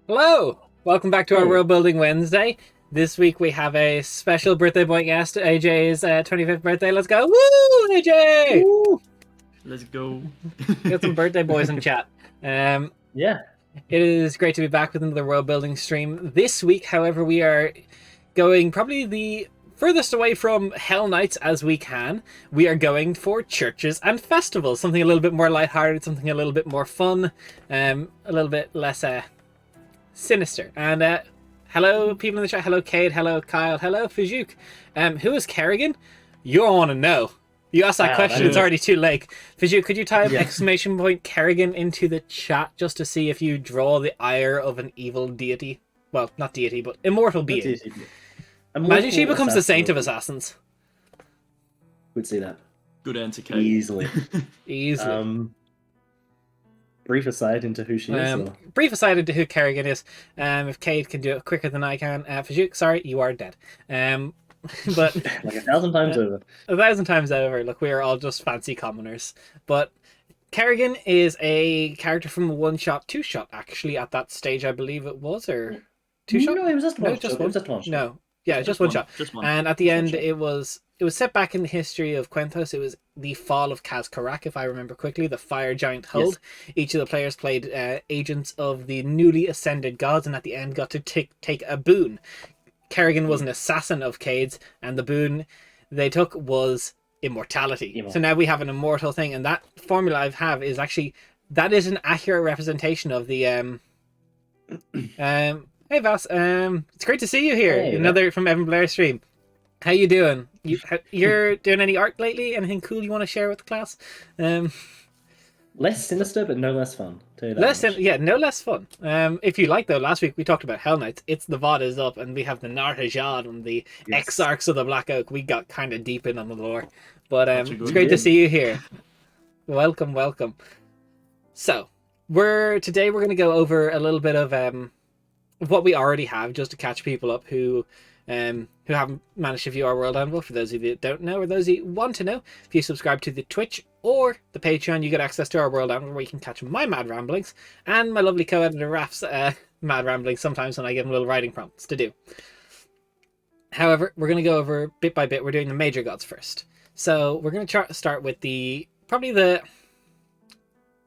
Hello! Welcome back to our Hey. World Building Wednesday. This week we have a special birthday boy guest, AJ's 25th birthday. Let's go! Woo! AJ! Woo! Let's go. Got some birthday boys in chat. Yeah. It is great to be back with another World Building stream. This week, however, we are going probably the furthest away from Hell Nights as we can. We are going for churches and festivals. Something a little bit more lighthearted, something a little bit more fun, a little bit less sinister. And hello, people in the chat. Hello, Cade. Hello, Kyle. Hello, Fijuk. Who is Kerrigan? You all want to know. You asked that question, it's already too late. Fijuk, could you type exclamation point Kerrigan into the chat just to see if you draw the ire of an evil deity? Well, not deity, but immortal being. Imagine she becomes the saint of assassins. Would see that. Good answer, Kate. Easily. Easily. Brief aside into who she is. Or... Brief aside into who Kerrigan is. If Cade can do it quicker than I can. Fijuk, sorry, you are dead. But like 1,000 times over. 1,000 times over. Look, we are all just fancy commoners. But Kerrigan is a character from a one-shot, two-shot, actually, at that stage, I believe it was, or two-shot? No, it was just one. No, just It was just one. No, yeah, just one shot. Just one. And at the end, it was set back in the history of Quenthos. It was the fall of Kaz-Karak, if I remember quickly, the fire giant hold. Yes. Each of the players played agents of the newly ascended gods, and at the end got to take a boon. Kerrigan was an assassin of Cade's, and the boon they took was immortality. So now we have an immortal thing, and that formula I have is actually, that is an accurate representation of the hey Vas, it's great to see you here. Hey, another from Evan Blair's stream. How you doing? You're doing any art lately? Anything cool you want to share with the class? Less sinister, but no less fun. No less fun. If you like though, last week we talked about Hell Knights. It's the VOD is up, and we have the Nartajad and the Exarchs of the Black Oak. We got kind of deep in on the lore, but it's great to see you here. Welcome. So today we're going to go over a little bit of what we already have, just to catch people up who haven't managed to view our World Anvil. For those of you that don't know, or those of you who want to know, if you subscribe to the Twitch or the Patreon, you get access to our World Anvil, where you can catch my mad ramblings and my lovely co-editor Raf's mad ramblings sometimes when I give him little writing prompts to do. However, we're going to go over bit by bit. We're doing the major gods first. So we're going to start with probably the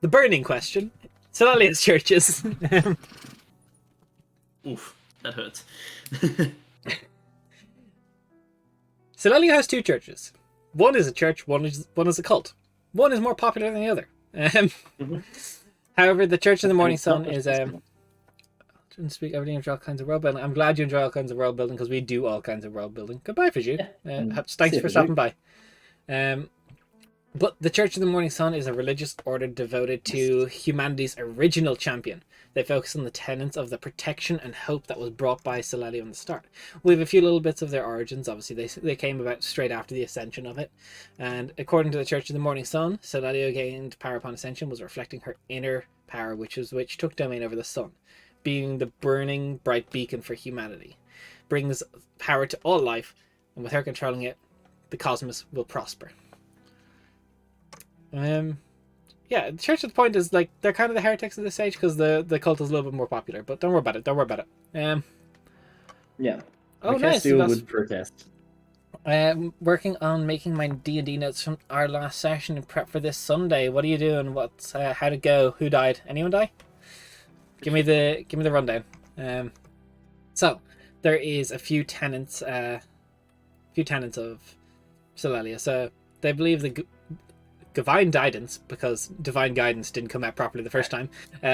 burning question. Solalia's churches. Oof, that hurts. Solalia has two churches. One is a church, one is a cult. One is more popular than the other. However, the Church of the Morning Sun is didn't speak everything enjoy all kinds of world building. I'm glad you enjoy all kinds of world building, because we do all kinds of world building. Goodbye, Fiju. Thanks for stopping by. But the Church of the Morning Sun is a religious order devoted to humanity's original champion. They focus on the tenets of the protection and hope that was brought by Solalia from the start. We have a few little bits of their origins. Obviously, they came about straight after the ascension of it. And according to the Church of the Morning Sun, Solalia gained power upon ascension, was reflecting her inner power, which took domain over the sun, being the burning bright beacon for humanity. Brings power to all life, and with her controlling it, the cosmos will prosper. Yeah, the Church at the point is like they're kind of the heretics at this stage, because the cult is a little bit more popular. But don't worry about it. Yeah. Oh, nice. Would protest. Working on making my D&D notes from our last session in prep for this Sunday. What are you doing? What's how'd it go? Who died? Anyone die? Give me the rundown. So there is a few tenets of Solalia. So they believe the divine guidance, because divine guidance didn't come out properly the first time,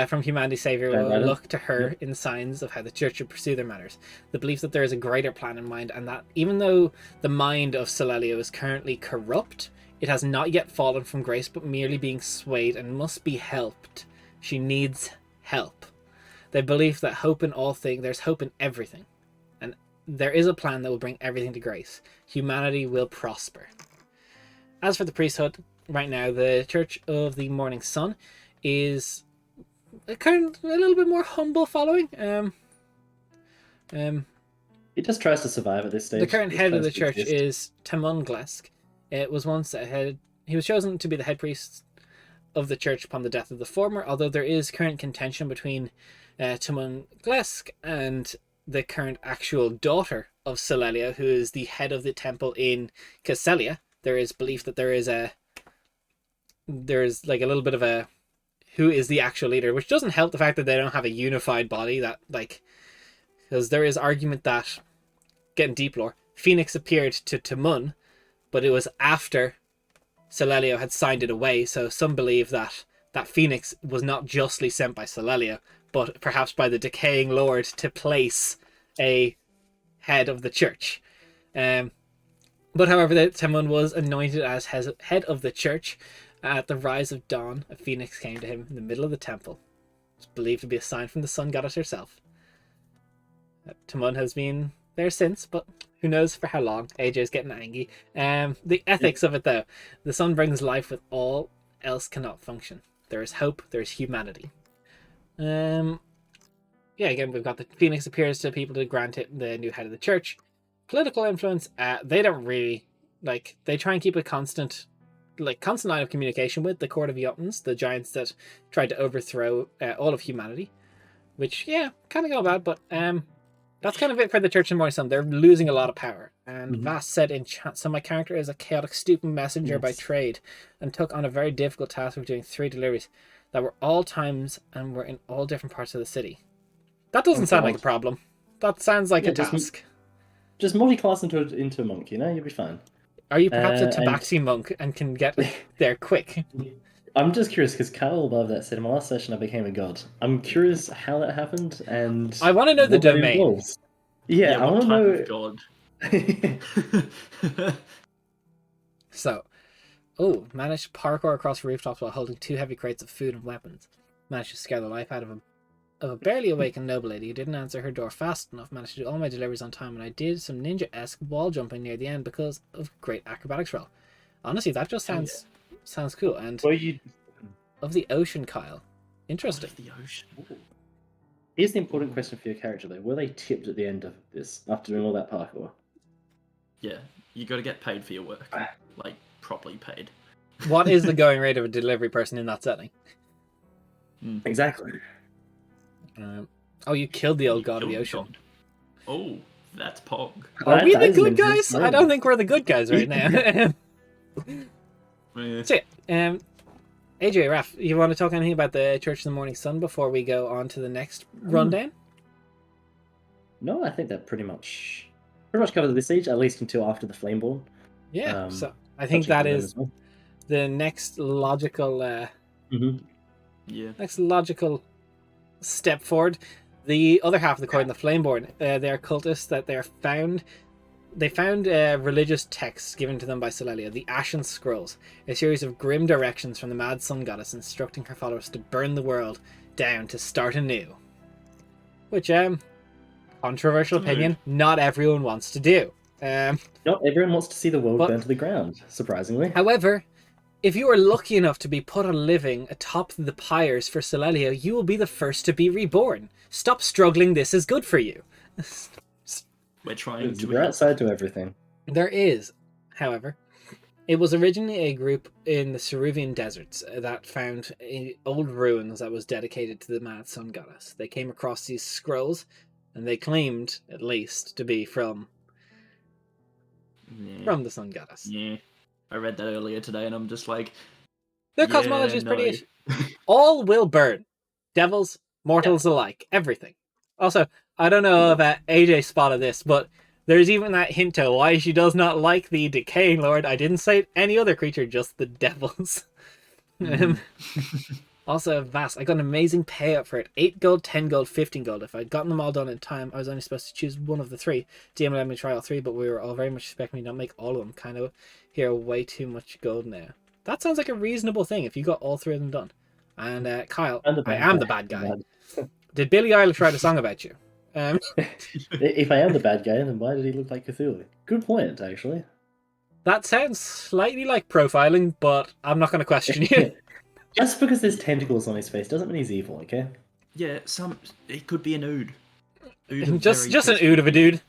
from humanity's savior will look to her in signs of how the church should pursue their matters. The belief that there is a greater plan in mind, and that even though the mind of Solalia is currently corrupt, it has not yet fallen from grace, but merely being swayed and must be helped. She needs help. They believe that there's hope in everything, and there is a plan that will bring everything to grace. Humanity will prosper. As for the priesthood, right now, the Church of the Morning Sun is a little bit more humble following. He just tries to survive at this stage. The current head of the church is Tamon Glesk. It was once he was chosen to be the head priest of the church upon the death of the former, although there is current contention between Timon Glesk and the current actual daughter of Silelia, who is the head of the temple in Castelia. There is belief that there is like a little bit of a who is the actual leader, which doesn't help the fact that they don't have a unified body, that like, because there is argument that, getting deep lore, Phoenix appeared to Timon, but it was after Silelia had signed it away, so some believe that Phoenix was not justly sent by Silelia, but perhaps by the decaying lord to place a head of the church. But however, Timon was anointed as head of the church. At the rise of dawn, a phoenix came to him in the middle of the temple. It's believed to be a sign from the sun goddess herself. Timon has been there since, but who knows for how long. AJ's getting angry. The ethics of it, though. The sun brings life with all else cannot function. There is hope, there is humanity. Yeah, again, we've got the phoenix appears to people to grant it the new head of the church. Political influence, they don't really, like, they try and keep a constant line of communication with the court of Jotuns, the giants that tried to overthrow all of humanity, which, yeah, kind of go bad, but that's kind of it for the Church of the Morning Sun. They're losing a lot of power. And Vass said in chat, so my character is a chaotic, stupid messenger by trade, and took on a very difficult task of doing 3 deliveries that were all times and were in all different parts of the city. That doesn't sound like a problem. That sounds like a task. Just multi-class into a monk, you'll be fine. Are you perhaps a tabaxi monk and can get there quick? I'm just curious because Kyle above that said in my last session I became a god. I'm curious how that happened and I want to know the domain. Yeah, I want to know. God. So, managed parkour across rooftops while holding 2 heavy crates of food and weapons. Managed to scare the life out of a barely awakened noble lady who didn't answer her door fast enough. Managed to do all my deliveries on time, and I did some ninja-esque wall jumping near the end because of great acrobatics roll. Honestly, that just sounds cool. And of the ocean, Kyle. Interesting. Of the ocean. Here's the important question for your character, though. Were they tipped at the end of this after doing all that parkour? Yeah, you got to get paid for your work, like properly paid. What is the going rate of a delivery person in that setting? Exactly. You killed the old god of the ocean. God. Oh, that's Pog. Are we the good guys? I don't think we're the good guys right now. So, AJ, Raf, you want to talk anything about the Church of the Morning Sun before we go on to the next rundown? No, I think that pretty much covers this siege, at least until after the Flameborn. Yeah, so I think that is the next logical next logical step forward. The other half of the coin, the Flameborn, they're cultists that they found religious texts given to them by Silelia, the Ashen Scrolls, a series of grim directions from the Mad Sun Goddess instructing her followers to burn the world down to start anew. Which, controversial opinion, not everyone wants to do. Not everyone wants to see the world burn to the ground, surprisingly. However, if you are lucky enough to be put on living atop the pyres for Silelia, you will be the first to be reborn. Stop struggling, this is good for you. We're trying to... There's outside to everything. There is, however. It was originally a group in the Ceruvian deserts that found old ruins that was dedicated to the Mad Sun Goddess. They came across these scrolls, and they claimed, at least, to be from the Sun Goddess. Yeah, I read that earlier today, and I'm just like... Their cosmology is pretty... All will burn. Devils, mortals alike. Everything. Also, I don't know if AJ spotted this, but there's even that hint to why she does not like the Decaying Lord. I didn't say any other creature, just the devils. Also, Vass, I got an amazing payout for it. 8 gold, 10 gold, 15 gold. If I'd gotten them all done in time, I was only supposed to choose one of the 3. DM let me try all 3, but we were all very much expecting me to not make all of them. Kind of hear way too much gold now. That sounds like a reasonable thing if you got all 3 of them done. And Kyle, I am the bad guy. Did Billie Eilish write a song about you? If I am the bad guy, then why did he look like Cthulhu? Good point, actually. That sounds slightly like profiling, but I'm not going to question you. Just because there's tentacles on his face doesn't mean he's evil, okay? Yeah, it could be an Ood. Just an Ood of a dude.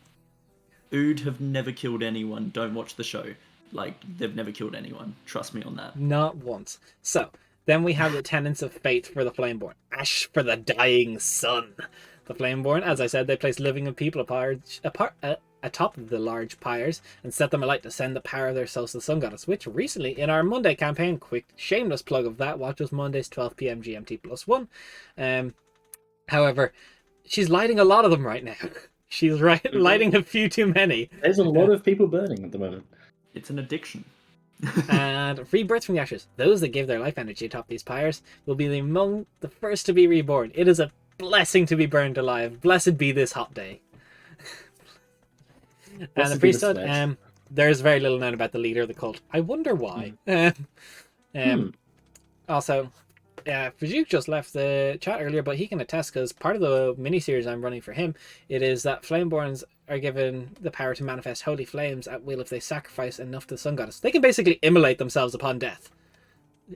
Ood have never killed anyone. Don't watch the show. Like, they've never killed anyone. Trust me on that. Not once. So, Then we have the Tenants of Fate for the Flameborn. Ash for the Dying Sun. The Flameborn, as I said, they place living and people atop the large pyres and set them alight to send the power of their souls to the Sun Goddess, which recently in our Monday campaign, quick shameless plug of that, watch us Mondays 12 p.m. GMT +1. However, she's lighting a lot of them right now. She's lighting a few too many. There's a lot of people burning at the moment. It's an addiction. And rebirth from the ashes. Those that give their life energy atop these pyres will be among the first to be reborn. It is a blessing to be burned alive. Blessed be this hot day. And the priesthood, there's very little known about the leader of the cult. I wonder why. Also, Fajuk just left the chat earlier, but he can attest because part of the miniseries I'm running for him, it is that Flameborns are given the power to manifest holy flames at will if they sacrifice enough to the Sun Goddess. They can basically immolate themselves upon death.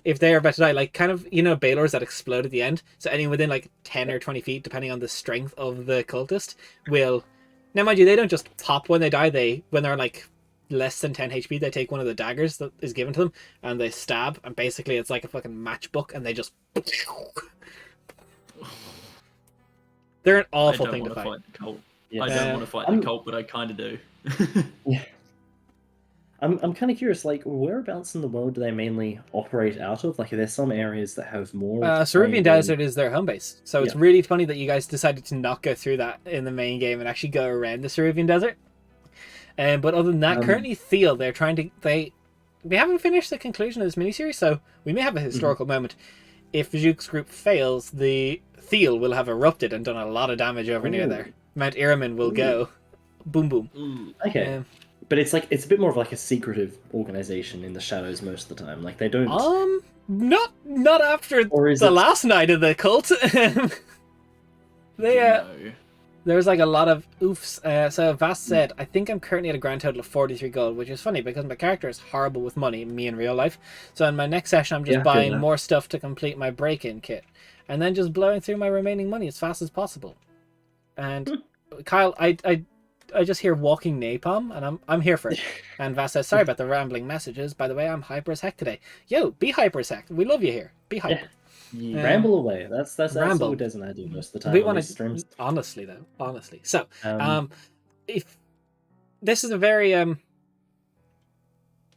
If they are about to die, like kind of, Balors that explode at the end. So anyone within like 10 or 20 feet, depending on the strength of the cultist, will... Now, mind you, they don't just pop when they die. When they're like less than 10 HP, they take one of the daggers that is given to them and they stab, and basically it's like a fucking matchbook, and they just... They're an awful thing to fight. The cult. Yes. I don't want to fight the cult, but I kind of do. Yeah. I'm kind of curious, like, whereabouts in the world do they mainly operate out of? Like, are there some areas that have more... Ceruvian Desert is their home base. So it's really funny that you guys decided to not go through that in the main game and actually go around the Ceruvian Desert. But other than that, currently Thiel, they're trying to... We haven't finished the conclusion of this miniseries, so we may have a historical moment. If Vajuk's group fails, the Thiel will have erupted and done a lot of damage over near there. Mount Iramin will go. Boom, boom. Okay. But it's like, it's a bit more of like a secretive organization in the shadows most of the time. Like, they don't... Not after the last night of the cult. There's like a lot of oofs. So Vast said, I think I'm currently at a grand total of 43 gold, which is funny because my character is horrible with money, me in real life. So in my next session, I'm just buying more stuff to complete my break-in kit. And then just blowing through my remaining money as fast as possible. And Kyle, I just hear walking napalm, and I'm here for it. And Vass says, sorry about the rambling messages. By the way, I'm hyper as heck today. Yo, be hyper as heck. We love you here. Be hyper. Yeah. Ramble away. That's what Des and I do most of the time. We want to, honestly. So, if this is a very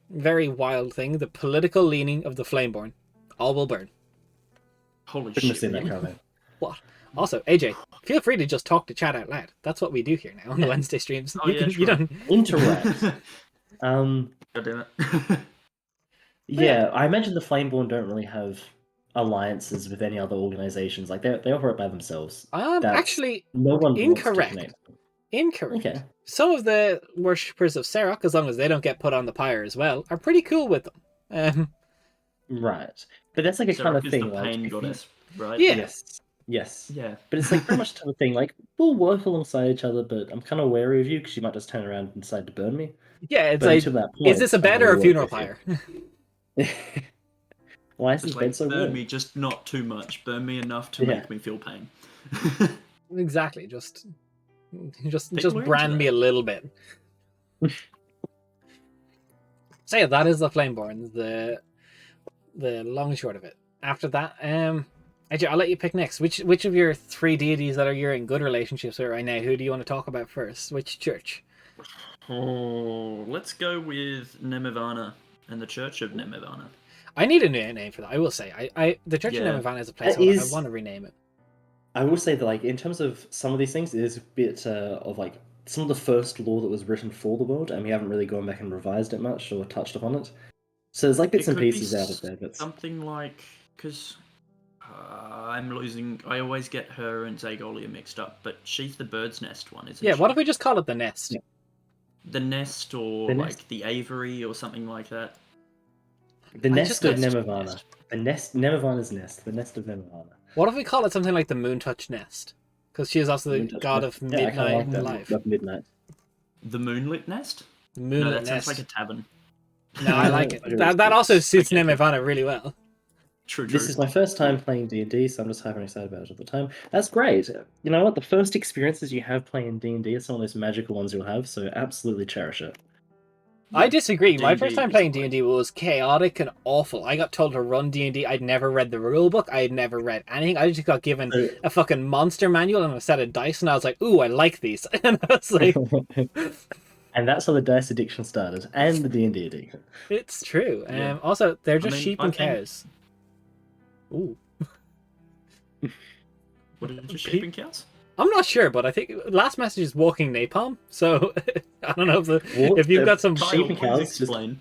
very wild thing, the political leaning of the Flameborn, all will burn. Holy shit! That comment. What? Also, AJ, feel free to just talk to chat out loud. That's what we do here now on the Wednesday streams. You don't interact. God damn it. Yeah, I imagine the Flameborn don't really have alliances with any other organizations. Like, they operate by themselves. Actually, no one incorrect. Incorrect. Okay. Some of the worshippers of Serok, as long as they don't get put on the pyre as well, are pretty cool with them. Right, but that's like a kind of thing. The pain goddess, right? Yeah. Yes. Yeah. But it's like very much the thing. Like, we'll work alongside each other, but I'm kind of wary of you because you might just turn around and decide to burn me. Yeah, it's like, is this a bed or a funeral pyre? Why is this bed so burn warm? me, just not too much. Burn me enough to make me feel pain. Exactly. Just brand me a little bit. So yeah, that is the Flameborn. The long and short of it. After that, AJ, I'll let you pick next. Which of your three deities that you're in good relationships with right now, who do you want to talk about first? Which church? Oh, let's go with Nemivana and the Church of Nemivana. I need a new name for that. I will say, the Church of Nemivana is a place I want to rename it. I will say that, like, in terms of some of these things, it is a bit of like some of the first lore that was written for the world, and we haven't really gone back and revised it much or touched upon it. So there's like bits and pieces out of there. But something like, because I always get her and Zagolia mixed up, but she's the bird's nest one, isn't she? Yeah, what if we just call it the nest? Yeah. The nest, or the nest. The aviary, or something like that. The nest of Nemivana. The nest, Nemivana's nest. The nest of Nemivana. What if we call it something like the Moontouch Nest? Because she is also the god of midnight and life. Midnight. The Moonlit Nest? Moonlit Nest. Sounds like a tavern. No, I like it. That also suits Nemivana really well. True. This is my first time playing D&D, so I'm just hyper excited about it at the time. That's great. You know what? The first experiences you have playing D&D are some of those magical ones you'll have, so absolutely cherish it. I disagree. My D&D first time is playing great. D&D was chaotic and awful. I got told to run D&D. I'd never read the rule book. I had never read anything. I just got given a fucking monster manual and a set of dice, and I was like, "Ooh, I like these." And I was like, and that's how the dice addiction started, and the D&D addiction. "It's true." Yeah. Also, they're just I mean, sheep I and think- cows. Ooh, What is it, sheep and cows? I'm not sure, but I think last message is walking napalm. So I don't know What? if you've got some. Sheep and Kyle, cows please explain.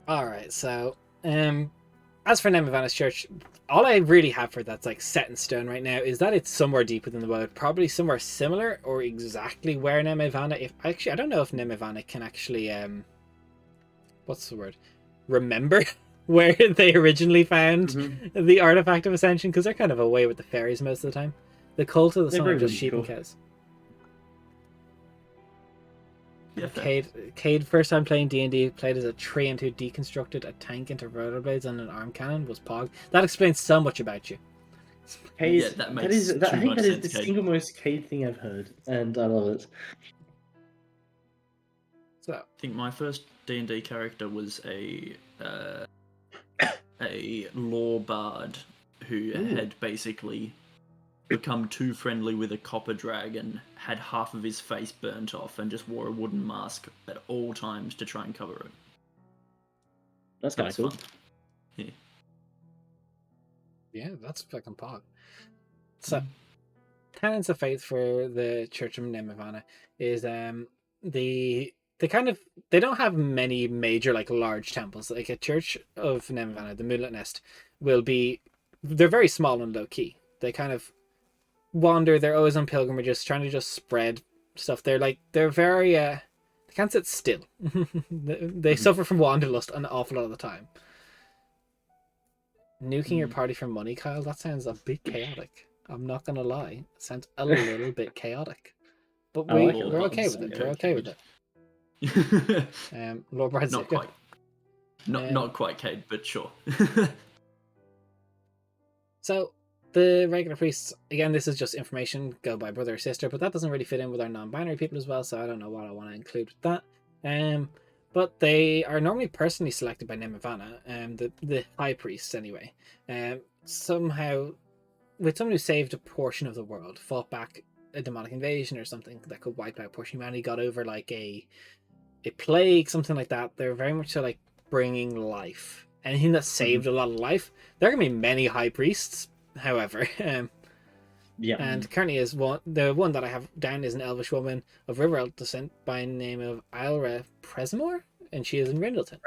All right, so as for Nemavana's church, all I really have for that's like set in stone right now is that it's somewhere deep within the world, probably somewhere similar or exactly where Nemavana. If actually, I don't know if Nemavana can actually what's the word? Remember where they originally found the artifact of ascension, because they're kind of away with the fairies most of the time. The cult of the sun are just sheep and cows. Yeah, fair. Cade, first time playing D&D, played as a tree and who deconstructed a tank into rollerblades and an arm cannon was Pog. That explains so much about you. Yeah, that makes I think much that is sense, the Cade. single most Cade thing I've heard, and I love it. So I think my first D&D character was a law bard who had basically become too friendly with a copper dragon, had half of his face burnt off, and just wore a wooden mask at all times to try and cover it. That's kind of That's cool. fun. yeah, that's fucking Pog. So tenets of faith for the Church of Nemavana is they don't have many major like large temples. Like a Church of Nemavana, the Moonlit Nest, they're very small and low key. They kind of wander, they're always on pilgrimages, trying to just spread stuff. They're very they can't sit still. They suffer from wanderlust an awful lot of the time. Nuking your party for money, Kyle, that sounds a bit chaotic. I'm not gonna lie. It sounds a little bit chaotic. But we're okay with it. We're okay with it. Lord Brad's Not quite. Not quite, Cade, but sure. So the regular priests, again, this is just information, go by brother or sister, but that doesn't really fit in with our non-binary people as well, so I don't know what I want to include with that. But they are normally personally selected by Nemavana, the high priests anyway. Somehow, with someone who saved a portion of the world, fought back a demonic invasion or something that could wipe out a portion of humanity, got over like a plague, something like that. They're very much so like bringing life. Anything that saved a lot of life. There are going to be many high priests, however. And currently is the one that I have down is an elvish woman of Riverelt descent by the name of Ilra Presmore, and she is in Rindleton.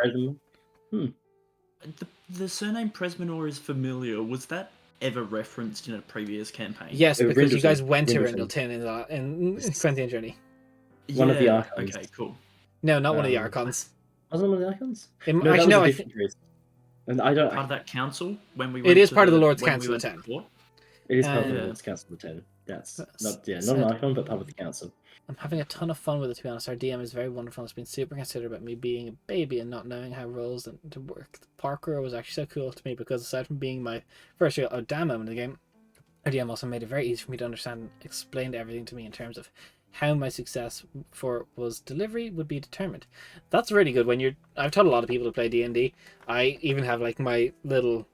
The surname Presmanor is familiar. Was that ever referenced in a previous campaign? Yes, because you guys went to Rindleton. in Corinthian Journey. One of the Archons. Okay, cool. No, not one of the Archons. Wasn't one of the Archons? Actually, no, I think and I don't. Part of that council when we. It is part of the Lord's Council of 10. It is part of the Lord's Council of 10. That's not an Archon, but part of the council. I'm having a ton of fun with it, to be honest. Our DM is very wonderful. It's been super considerate about me being a baby and not knowing how roles and to work. The parkour was actually so cool to me because aside from being my first real damn moment in the game, our DM also made it very easy for me to understand and explained everything to me in terms of how my success was delivery would be determined. That's really good when I've taught a lot of people to play D&D. I even have like my little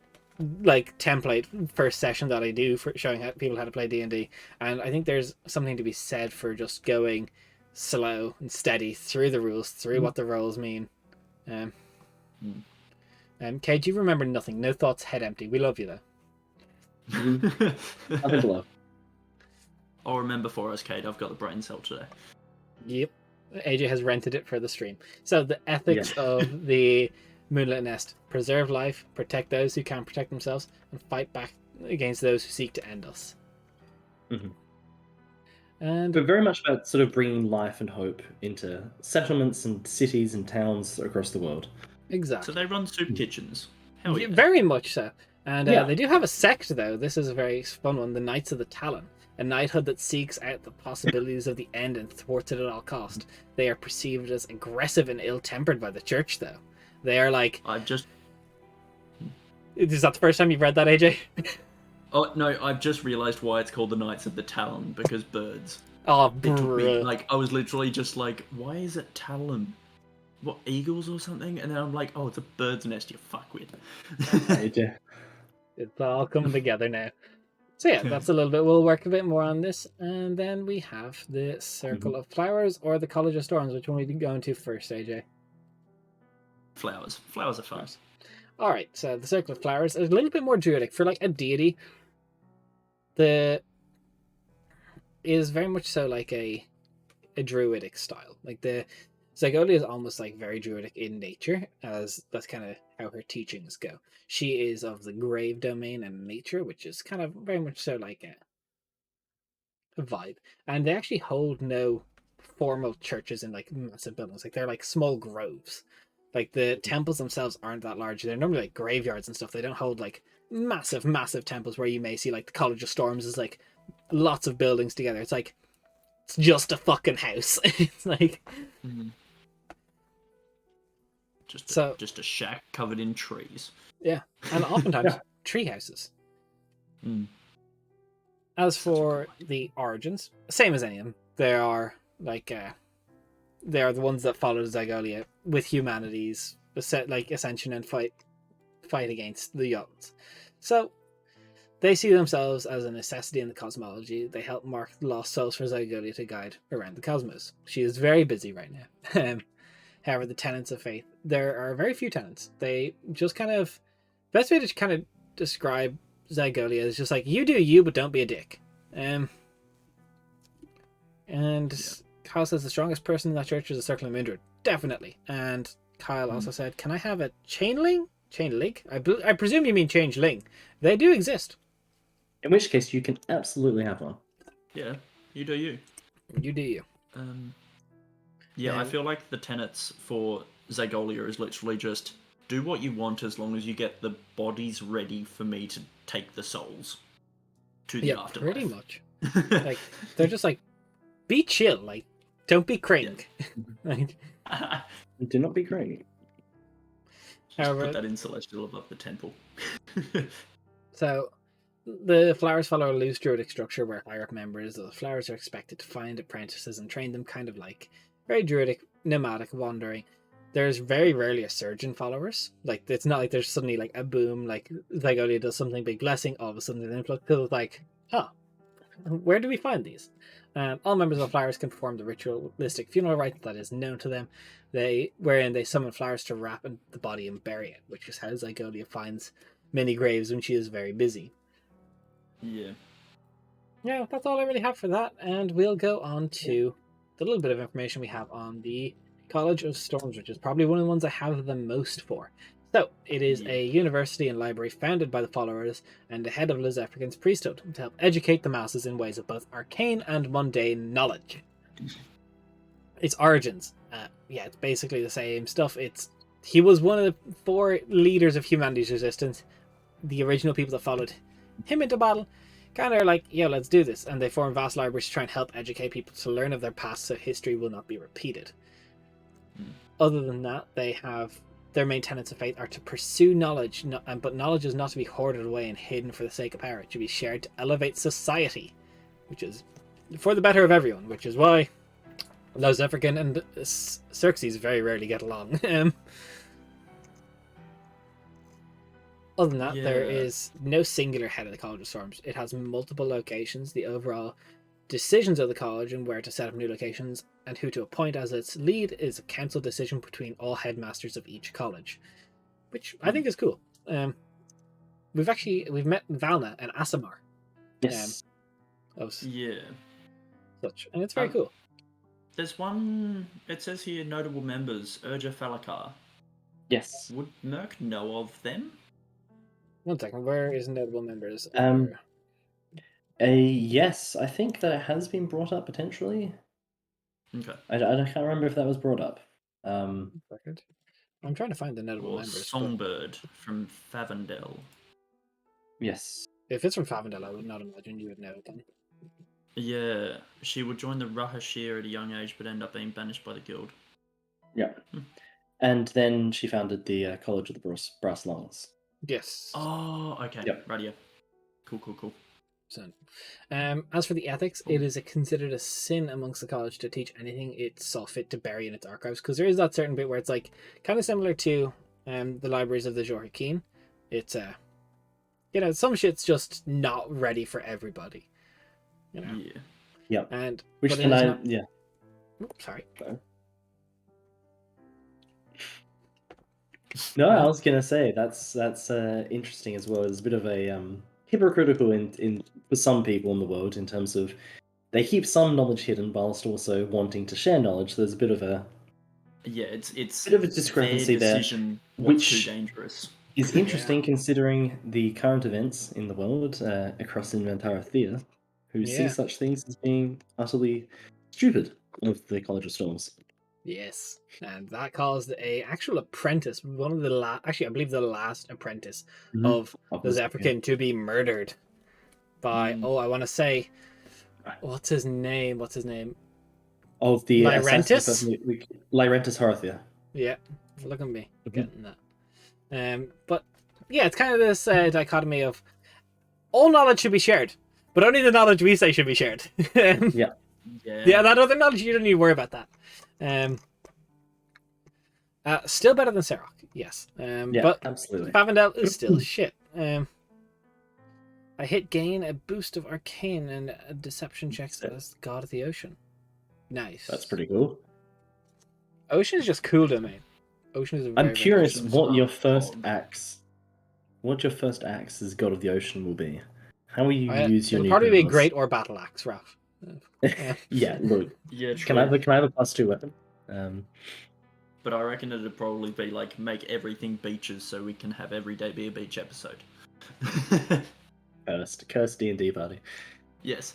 like template first session that I do for showing people how to play D&D, and I think there's something to be said for just going slow and steady through the rules, through what the roles mean. Kate, you remember nothing, no thoughts, head empty. We love you though. Nothing below. I'll remember for us, Cade. I've got the brain cell today. Yep. AJ has rented it for the stream. So the ethics of the Moonlit Nest: preserve life, protect those who can't protect themselves, and fight back against those who seek to end us. And but very much about sort of bringing life and hope into settlements and cities and towns across the world. So Exactly. they run soup kitchens. Hell yeah. Very much so. And they do have a sect, though. This is a very fun one: the Knights of the Talon. A knighthood that seeks out the possibilities of the end and thwarts it at all cost. They are perceived as aggressive and ill-tempered by the church, though. They are like... I just... Is that the first time you've read that, AJ? Oh no, I've just realised why it's called the Knights of the Talon, because birds. Oh, It took me, bruh. like, I was literally just like, why is it Talon? What, eagles or something? And then I'm like, oh, it's a bird's nest, you fuckwit. Yeah. It's all coming together now. So yeah, that's a little bit. We'll work a bit more on this, and then we have the Circle of Flowers or the College of Storms. Which one we go into first, AJ? Flowers. Flowers are fun. All right, so the Circle of Flowers is a little bit more druidic for like a deity. The is very much so like a druidic style. Like the Zygolia is almost like very druidic in nature, as that's kind of how her teachings go. She is of the grave domain and nature, which is kind of very much so like a vibe. And they actually hold no formal churches in like massive buildings. Like they're like small groves. Like the temples themselves aren't that large. They're normally like graveyards and stuff. They don't hold like massive, massive temples where you may see like the College of Storms is like lots of buildings together. It's like it's just a fucking house. It's like just a shack covered in trees. Yeah, and oftentimes tree houses. As for the origins, same as any of them. They are like they are the ones that follow Zygolia with humanity's like ascension and fight against the Jotuns. So they see themselves as a necessity in the cosmology. They help mark the lost souls for Zygolia to guide around the cosmos. She is very busy right now. However, the tenets of faith, there are very few tenets. They just kind of, best way to kind of describe Zygolia is just like, you do you, but don't be a dick. Kyle says the strongest person in that church is a Circle of Mindred. Definitely. And Kyle also said, can I have a chain link? I presume you mean changeling. They do exist. In which case, you can absolutely have one. Yeah, you do you. You do you. I feel like the tenets for Zygolia is literally just do what you want as long as you get the bodies ready for me to take the souls to the afterlife. Pretty much. Like they're just like, be chill. Like, don't be crank. Like, do not be cranky. However, put that in celestial above the temple. So, the flowers follow a loose druidic structure where higher-up members of the flowers are expected to find apprentices and train them, kind of like very druidic, nomadic wandering. There's very rarely a surgeon followers. Like, it's not like there's suddenly like a boom, like Zygolia does something big blessing, all of a sudden an influx. People like, where do we find these? All members of the flowers can perform the ritualistic funeral rite that is known to them. Wherein they summon flowers to wrap in the body and bury it, which is how Zygolia finds many graves when she is very busy. Yeah, that's all I really have for that, and we'll go on to the little bit of information we have on the College of Storms, which is probably one of the ones I have the most for. So, it is a university and library founded by the followers and the head of Liz African's priesthood to help educate the masses in ways of both arcane and mundane knowledge. Its origins, it's basically the same stuff. He was one of the 4 leaders of humanity's resistance, the original people that followed him into battle. Kind of like, let's do this. And they form vast libraries to try and help educate people to learn of their past so history will not be repeated. Other than that, they have their main tenets of faith are to pursue knowledge, but knowledge is not to be hoarded away and hidden for the sake of power. It should be shared to elevate society, which is for the better of everyone, which is why Los African and Xerxes very rarely get along. Other than that, there is no singular head of the College of Storms. It has multiple locations. The overall decisions of the college and where to set up new locations and who to appoint as its lead is a council decision between all headmasters of each college, which I think is cool. We've met Valna and Asimar. Yes. Such, and it's very cool. There's one. It says here notable members: Urja Falakar. Yes. Would Merc know of them? One second. Where is notable members? Yes, I think that it has been brought up potentially. Okay. I can't remember if that was brought up. Second. I'm trying to find the notable members. Songbird from Favendel. Yes. If it's from Favendel, I would not imagine you would know it then. Yeah, she would join the Rahashir at a young age, but end up being banished by the guild. Yeah. And then she founded the College of the Brass Lungs. Yes. Oh, okay. Yep. Radio. Cool. So, as for the ethics, it is considered a sin amongst the college to teach anything it saw fit to bury in its archives, because there is that certain bit where it's like kind of similar to the libraries of the Joachim. It's some shit's just not ready for everybody. Yeah. And which can sorry. No, I was gonna say that's interesting as well. There's a bit of a hypocritical in for some people in the world in terms of they keep some knowledge hidden whilst also wanting to share knowledge. So there's a bit of a it's bit of a discrepancy there, which too dangerous. is interesting considering the current events in the world across Inventara Thea, who see such things as being utterly stupid of the College of Storms. Yes, and that caused a actual apprentice, one of the actually I believe the last apprentice of the Zephyrin to be murdered by I want to say, what's his name? Of the Lyrentis? Lyrentis Horathia. Yeah, look at me getting that. But yeah, it's kind of this dichotomy of all knowledge should be shared, but only the knowledge we say should be shared. Yeah, that other knowledge, you don't need to worry about that. Still better than Serok, yes. But absolutely. Favendel is still shit. I hit gain a boost of arcane and a deception checks as God of the Ocean. Nice. That's pretty cool. Ocean is just cool domain. Ocean is a very, I'm curious what your first axe as God of the Ocean will be. How will you use your new probably be a great or battle axe, Raph. Yeah, look. Yeah, true. Can I have a +2 weapon? But I reckon it'd probably be like make everything beaches so we can have every day be a beach episode. Cursed D&D party. Yes.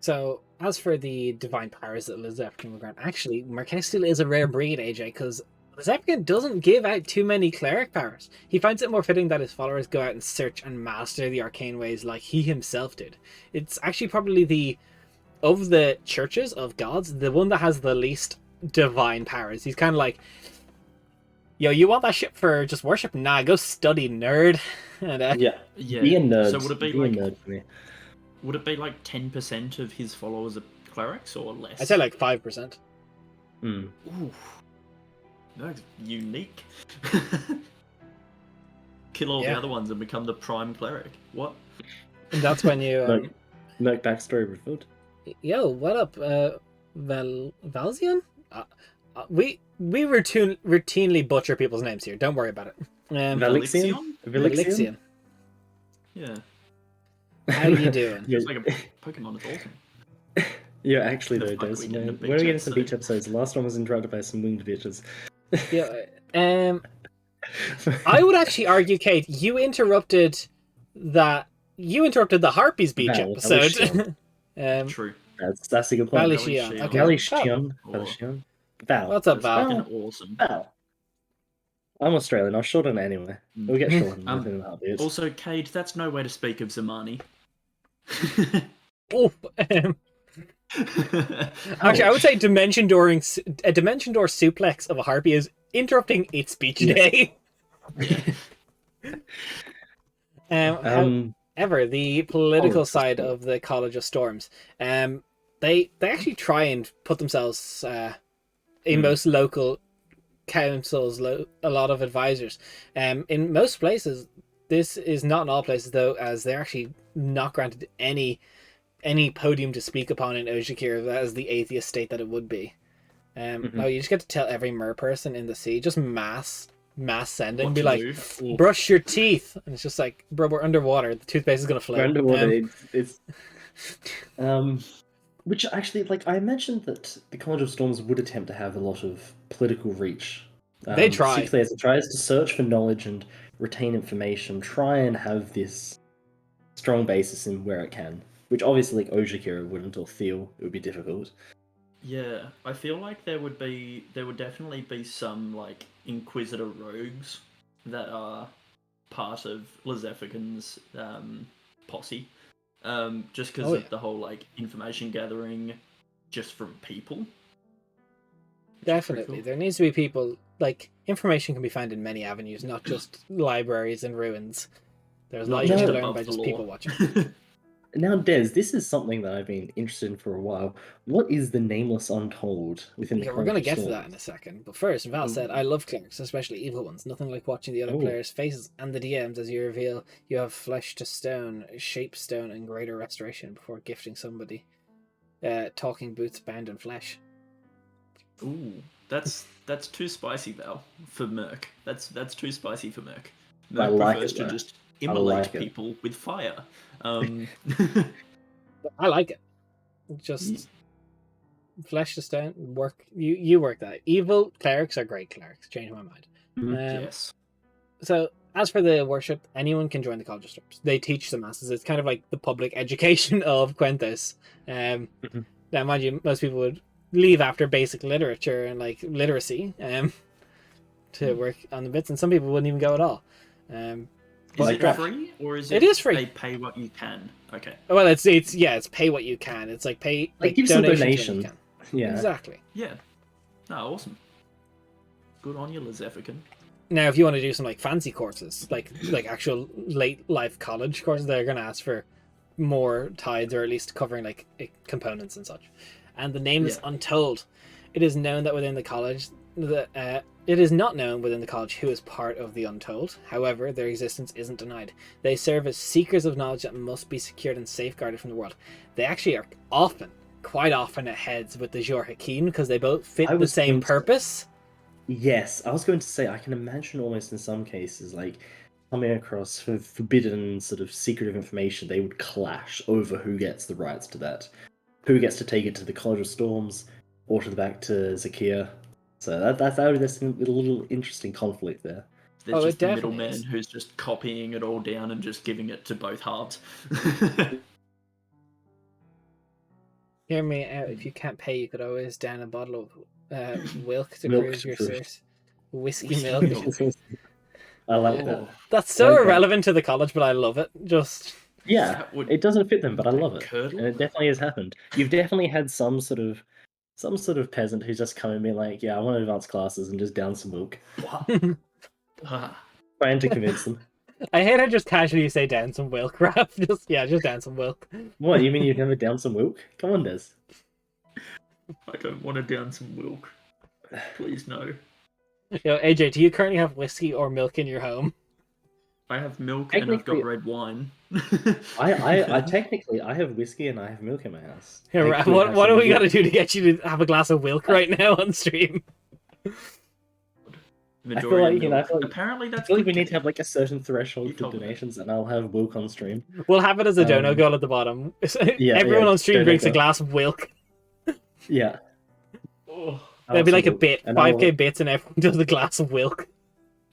So as for the divine powers that Lizepkin will grant, actually Marquez still is a rare breed, AJ, because Lizepkin doesn't give out too many cleric powers. He finds it more fitting that his followers go out and search and master the arcane ways like he himself did. It's actually probably of the churches of gods, the one that has the least divine powers. He's kind of like, yo, you want that shit for just worship? Nah, go study, nerd. And, yeah, be a nerd. So would it be a nerd for me? Would it be like 10% of his followers are clerics or less? I'd say like 5%. Ooh, that's unique. Kill all the other ones and become the prime cleric. What? And that's when you Merc backstory revealed. Yo, what up, Valzian? We routinely butcher people's names here. Don't worry about it. Velixian? Yeah. How you doing? It's like a Pokemon. It's awesome. Yeah, actually though, Des. When we get into some beach episodes, the last one was interrupted by some winged bitches. Yeah. I would actually argue, Kate, you interrupted the Harpies beach episode. True. That's a good point. Valishion. Okay. Valishion. Val. What's up, Val? Awesome. Val. I'm Australian. I'll shorten it anyway. We'll get shortened within a heartbeat. Also, Cade, that's no way to speak of Zamani. Actually, I would say a dimension door suplex of a harpy is interrupting its speech day. However, the political side of the College of Storms, they actually try and put themselves in most local councils, a lot of advisors. In most places, this is not in all places though, as they're actually not granted any podium to speak upon in Ojikir as the atheist state that it would be. No, you just get to tell every mer person in the sea, just mass sending, what be like, brush your teeth, and it's just like, bro, we're underwater. The toothpaste is gonna float. We're underwater. It's which actually, like, I mentioned that the College of Storms would attempt to have a lot of political reach. They try. Particularly as it tries to search for knowledge and retain information, try and have this strong basis in where it can. Which obviously, like, Ojikira wouldn't, or feel it would be difficult. Yeah, I feel like there would definitely be some like Inquisitor rogues that are part of Lizephican's posse. Just because of the whole like information gathering just from people. Definitely. Cool. There needs to be people, like, information can be found in many avenues, not just libraries and ruins. There's Not knowledge just to learn above by the just law. people watching. Now, Des, this is something that I've been interested in for a while. What is the Nameless Untold within the Yeah, we're College going to of get to Storms? that in a second. But first, Val said, I love clerics, especially evil ones. Nothing like watching the other players' faces and the DMs as you reveal you have flesh to stone, shape stone, and greater restoration before gifting somebody talking boots bound in flesh. Ooh, that's too spicy, Val, for Merc. That's too spicy for Merc. Merc like prefers it, to though. just I immolate like it. people with fire. I like it. Just flesh to stone, work. You work that. Evil clerics are great clerics. Change my mind. Yes. So, as for the worship, anyone can join the College of Storms. They teach the masses. It's kind of like the public education of Quentis. Now, mind you, most people would leave after basic literature and like literacy to work on the bits, and some people wouldn't even go at all. Is it free or is it is free? They pay what you can. Okay. Well, it's pay what you can. It's like pay Like give some donation. When you can. Yeah. Exactly. Yeah. No, awesome. Good on you, Lizefican. Now, if you want to do some like fancy courses, like actual late life college courses, they're going to ask for more tides, or at least covering like components and such. And the name is Untold. It is known that within the college, it is not known within the college who is part of the Untold. However, their existence isn't denied. They serve as seekers of knowledge that must be secured and safeguarded from the world. They actually are quite often at heads with the Jor Hakim because they both fit the same purpose. Yes, I was going to say, I can imagine almost in some cases, like, coming across forbidden sort of secretive information, they would clash over who gets the rights to that. Who gets to take it to the College of Storms, or to the back to Zakia. So that's a little interesting conflict there. There's just the middleman who's just copying it all down and just giving it to both halves. Hear me out. If you can't pay, you could always down a bottle of Wilk to cruise your thirst. Whiskey milk. I like that. That's so irrelevant to the college, but I love it. Just yeah, it doesn't fit them, but I love it, and it definitely has happened. You've definitely had some sort of peasant who's just come and been like, "Yeah, I want to advance classes and just down some milk." Trying to convince them. I hate how just casually you say down some Wilk, Raph. Just down some Wilk. What, you mean you've never down some milk? Come on, Des. I don't want to down some milk. Please, no. Yo, AJ, do you currently have whiskey or milk in your home? I have milk and I've got red wine. I technically I have whiskey and I have milk in my house. Yeah, Raph, what do we got to do to get you to have a glass of Wilk right now on stream? I feel like, apparently that's. I feel like we need to have like a certain threshold for donations, and I'll have Wilk on stream. We'll have it as a dono goal at the bottom. Everyone on stream drinks a glass of Wilk. Yeah. That'd be like a bit, 5k bits, and everyone does a glass of Wilk.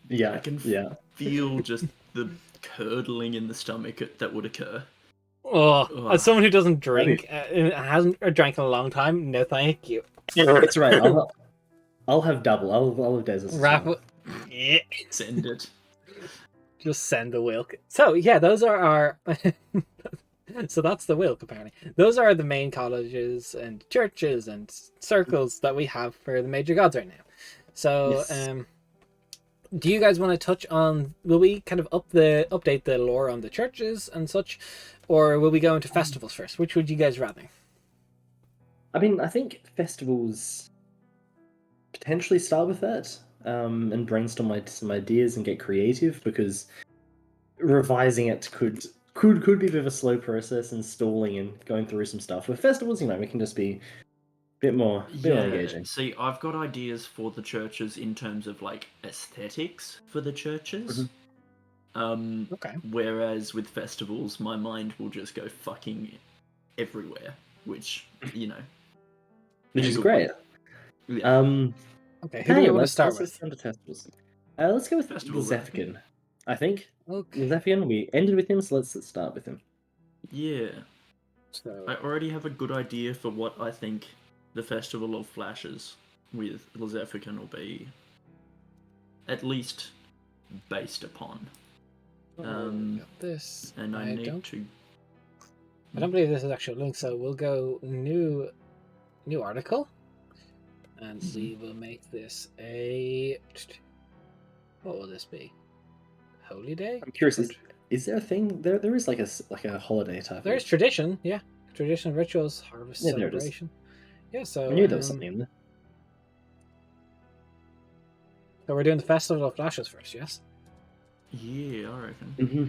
Yeah, I can feel just the curdling in the stomach that would occur. As someone who doesn't drink, hasn't drank in a long time, no thank you. That's right. I'll have double. I'll have Des. Yeah. Send it. Just send the Wilk. So yeah, those are our. So that's the Wilk, apparently. Those are the main colleges and churches and circles that we have for the major gods right now. So, do you guys want to touch on? Will we kind of update the lore on the churches and such, or will we go into festivals first? Which would you guys rather? I mean, I think festivals potentially start with that, and brainstorm some ideas and get creative, because revising it could be a bit of a slow process and stalling and going through some stuff. With festivals, we can just be a bit more engaging. See, I've got ideas for the churches in terms of like aesthetics for the churches. Okay. Whereas with festivals, my mind will just go fucking everywhere, which which is great. Yeah. Okay, who do you want to start with? Let's go with Zephikin, I think. Okay. Zephikin, we ended with him, so let's start with him. Yeah. So I already have a good idea for what I think the Festival of Flashes with Zephikin will be, at least based upon. Got this. And I don't believe this is actually a link, so we'll go new article. And we will make this a... What will this be? Holy Day? I'm curious, Is there a thing? There is like a holiday type. There's tradition, yeah. Tradition, rituals, harvest Yeah, there it is. celebration. Yeah, so I knew there was something in there. So we're doing the Festival of Flashes first, yes? Yeah, I reckon. Mm-hmm.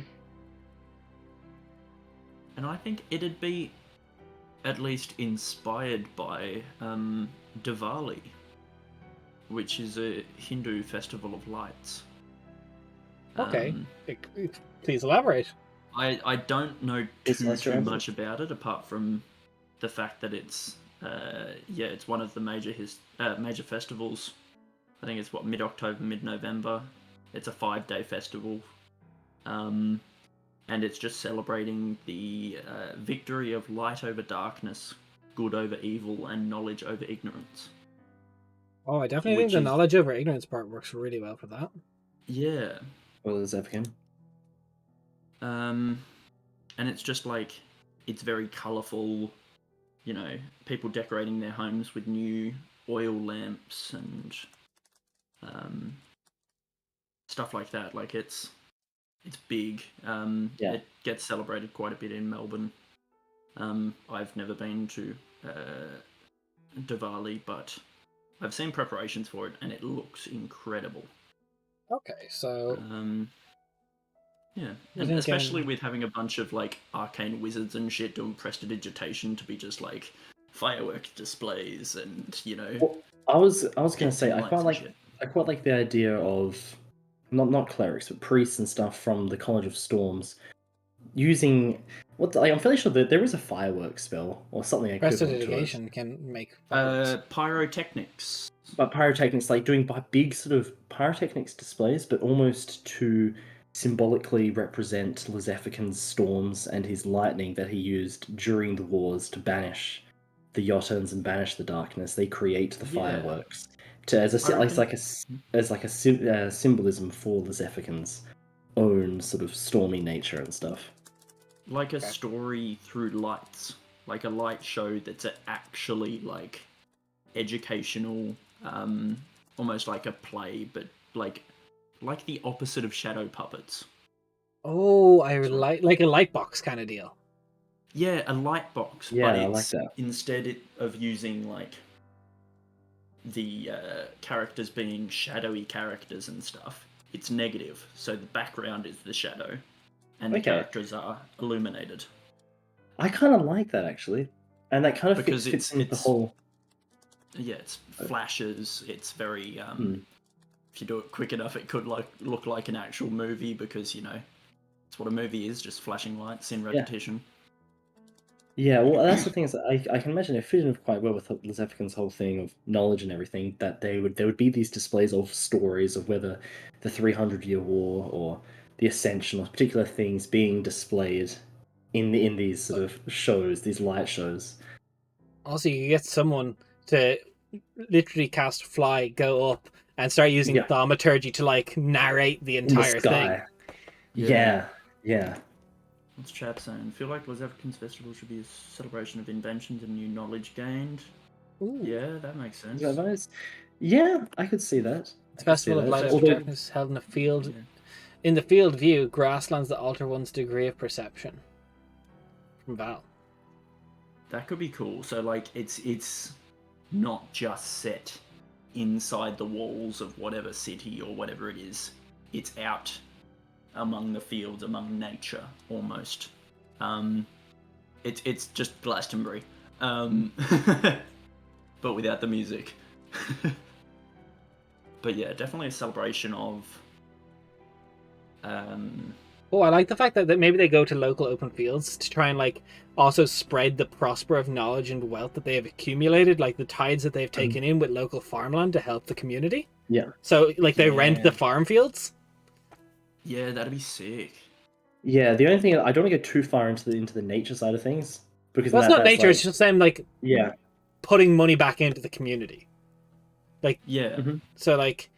And I think it'd be at least inspired by Diwali, which is a Hindu festival of lights. Okay. Please elaborate. I don't know too much about it, apart from the fact that it's it's one of the major festivals. I think it's mid-October, mid-November. It's a 5-day festival, and it's just celebrating the victory of light over darkness, good over evil, and knowledge over ignorance. Oh, I definitely think the knowledge over ignorance part works really well for that. Yeah. Well, is African. And it's just like, it's very colourful, you know, people decorating their homes with new oil lamps and stuff like that. Like, it's big. It gets celebrated quite a bit in Melbourne. I've never been to Diwali, but I've seen preparations for it, and it looks incredible. Okay, so yeah, and especially with having a bunch of like arcane wizards and shit doing prestidigitation to be just like firework displays, and you know. Well, I was gonna say I quite like the idea of not clerics but priests and stuff from the College of Storms using I'm fairly sure that there is a firework spell or something equivalent to it. Can make pyrotechnics. But pyrotechnics, like doing big sort of pyrotechnics displays, but almost to symbolically represent Lezefican's storms and his lightning that he used during the wars to banish the Jotuns and banish the darkness. They create the fireworks as a symbolism for Lezefican's own sort of stormy nature and stuff. Like a story through lights, like a light show that's actually like educational, almost like a play, but like the opposite of shadow puppets. Oh, I like a light box kind of deal. Yeah, a light box. Yeah, but I like that. Instead of using like the characters being shadowy characters and stuff, it's negative. So the background is the shadow, and the characters are illuminated. I kind of like that actually, and that kind of fits in the whole. Yeah, it's flashes. It's very. If you do it quick enough, it could look like an actual movie, because you know, it's what a movie is, just flashing lights in repetition. Yeah, well, that's the thing is that I can imagine it fit in quite well with Lezefican's whole thing of knowledge and everything. That there would be these displays of stories of whether the 300-year war or the Ascension or particular things being displayed in these sort of shows, these light shows. Also, you get someone to literally cast fly, go up, and start using thaumaturgy to like narrate the entire thing. Yeah. What's chat saying? I feel like Lezefican's festival should be a celebration of inventions and new knowledge gained. Ooh. Yeah, that makes sense. Yeah, I could see that. The Festival of Light over Darkness held in a field. Yeah. In the field view, grasslands that alter one's degree of perception. From Val. That could be cool. So like it's not just set inside the walls of whatever city or whatever it is. It's out among the fields, among nature, almost. It's just Glastonbury, but without the music. But yeah, definitely a celebration of. Oh, I like the fact that maybe they go to local open fields to try and like also spread the prosper of knowledge and wealth that they have accumulated, like the tides that they've taken in with local farmland to help the community. Yeah. So like they rent the farm fields. Yeah, that'd be sick. Yeah, the only thing I don't want to go too far into the nature side of things, because that's not nature. Like, it's just them like putting money back into the community. Like so like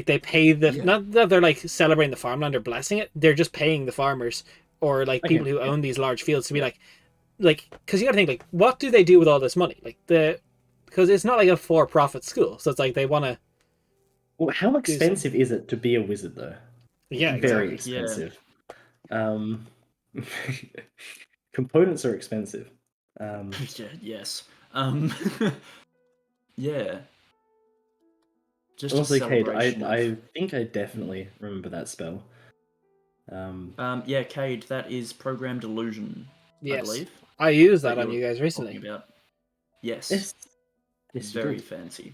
they pay the not that they're like celebrating the farmland or blessing it. They're just paying the farmers or like people who own these large fields to be like because you got to think like what do they do with all this money? Like because it's not like a for-profit school, so it's like they want to. Well, how expensive is it to be a wizard though? Yeah, very expensive. Components are expensive. Yeah, yes. Yeah. Just a Also, Cade, celebration I think I definitely remember that spell. Yeah, Cade, that is Programmed Illusion, I Yes. believe. I used that that on you're you guys talking recently. about. Yes. Yes, yes, you Very did. fancy.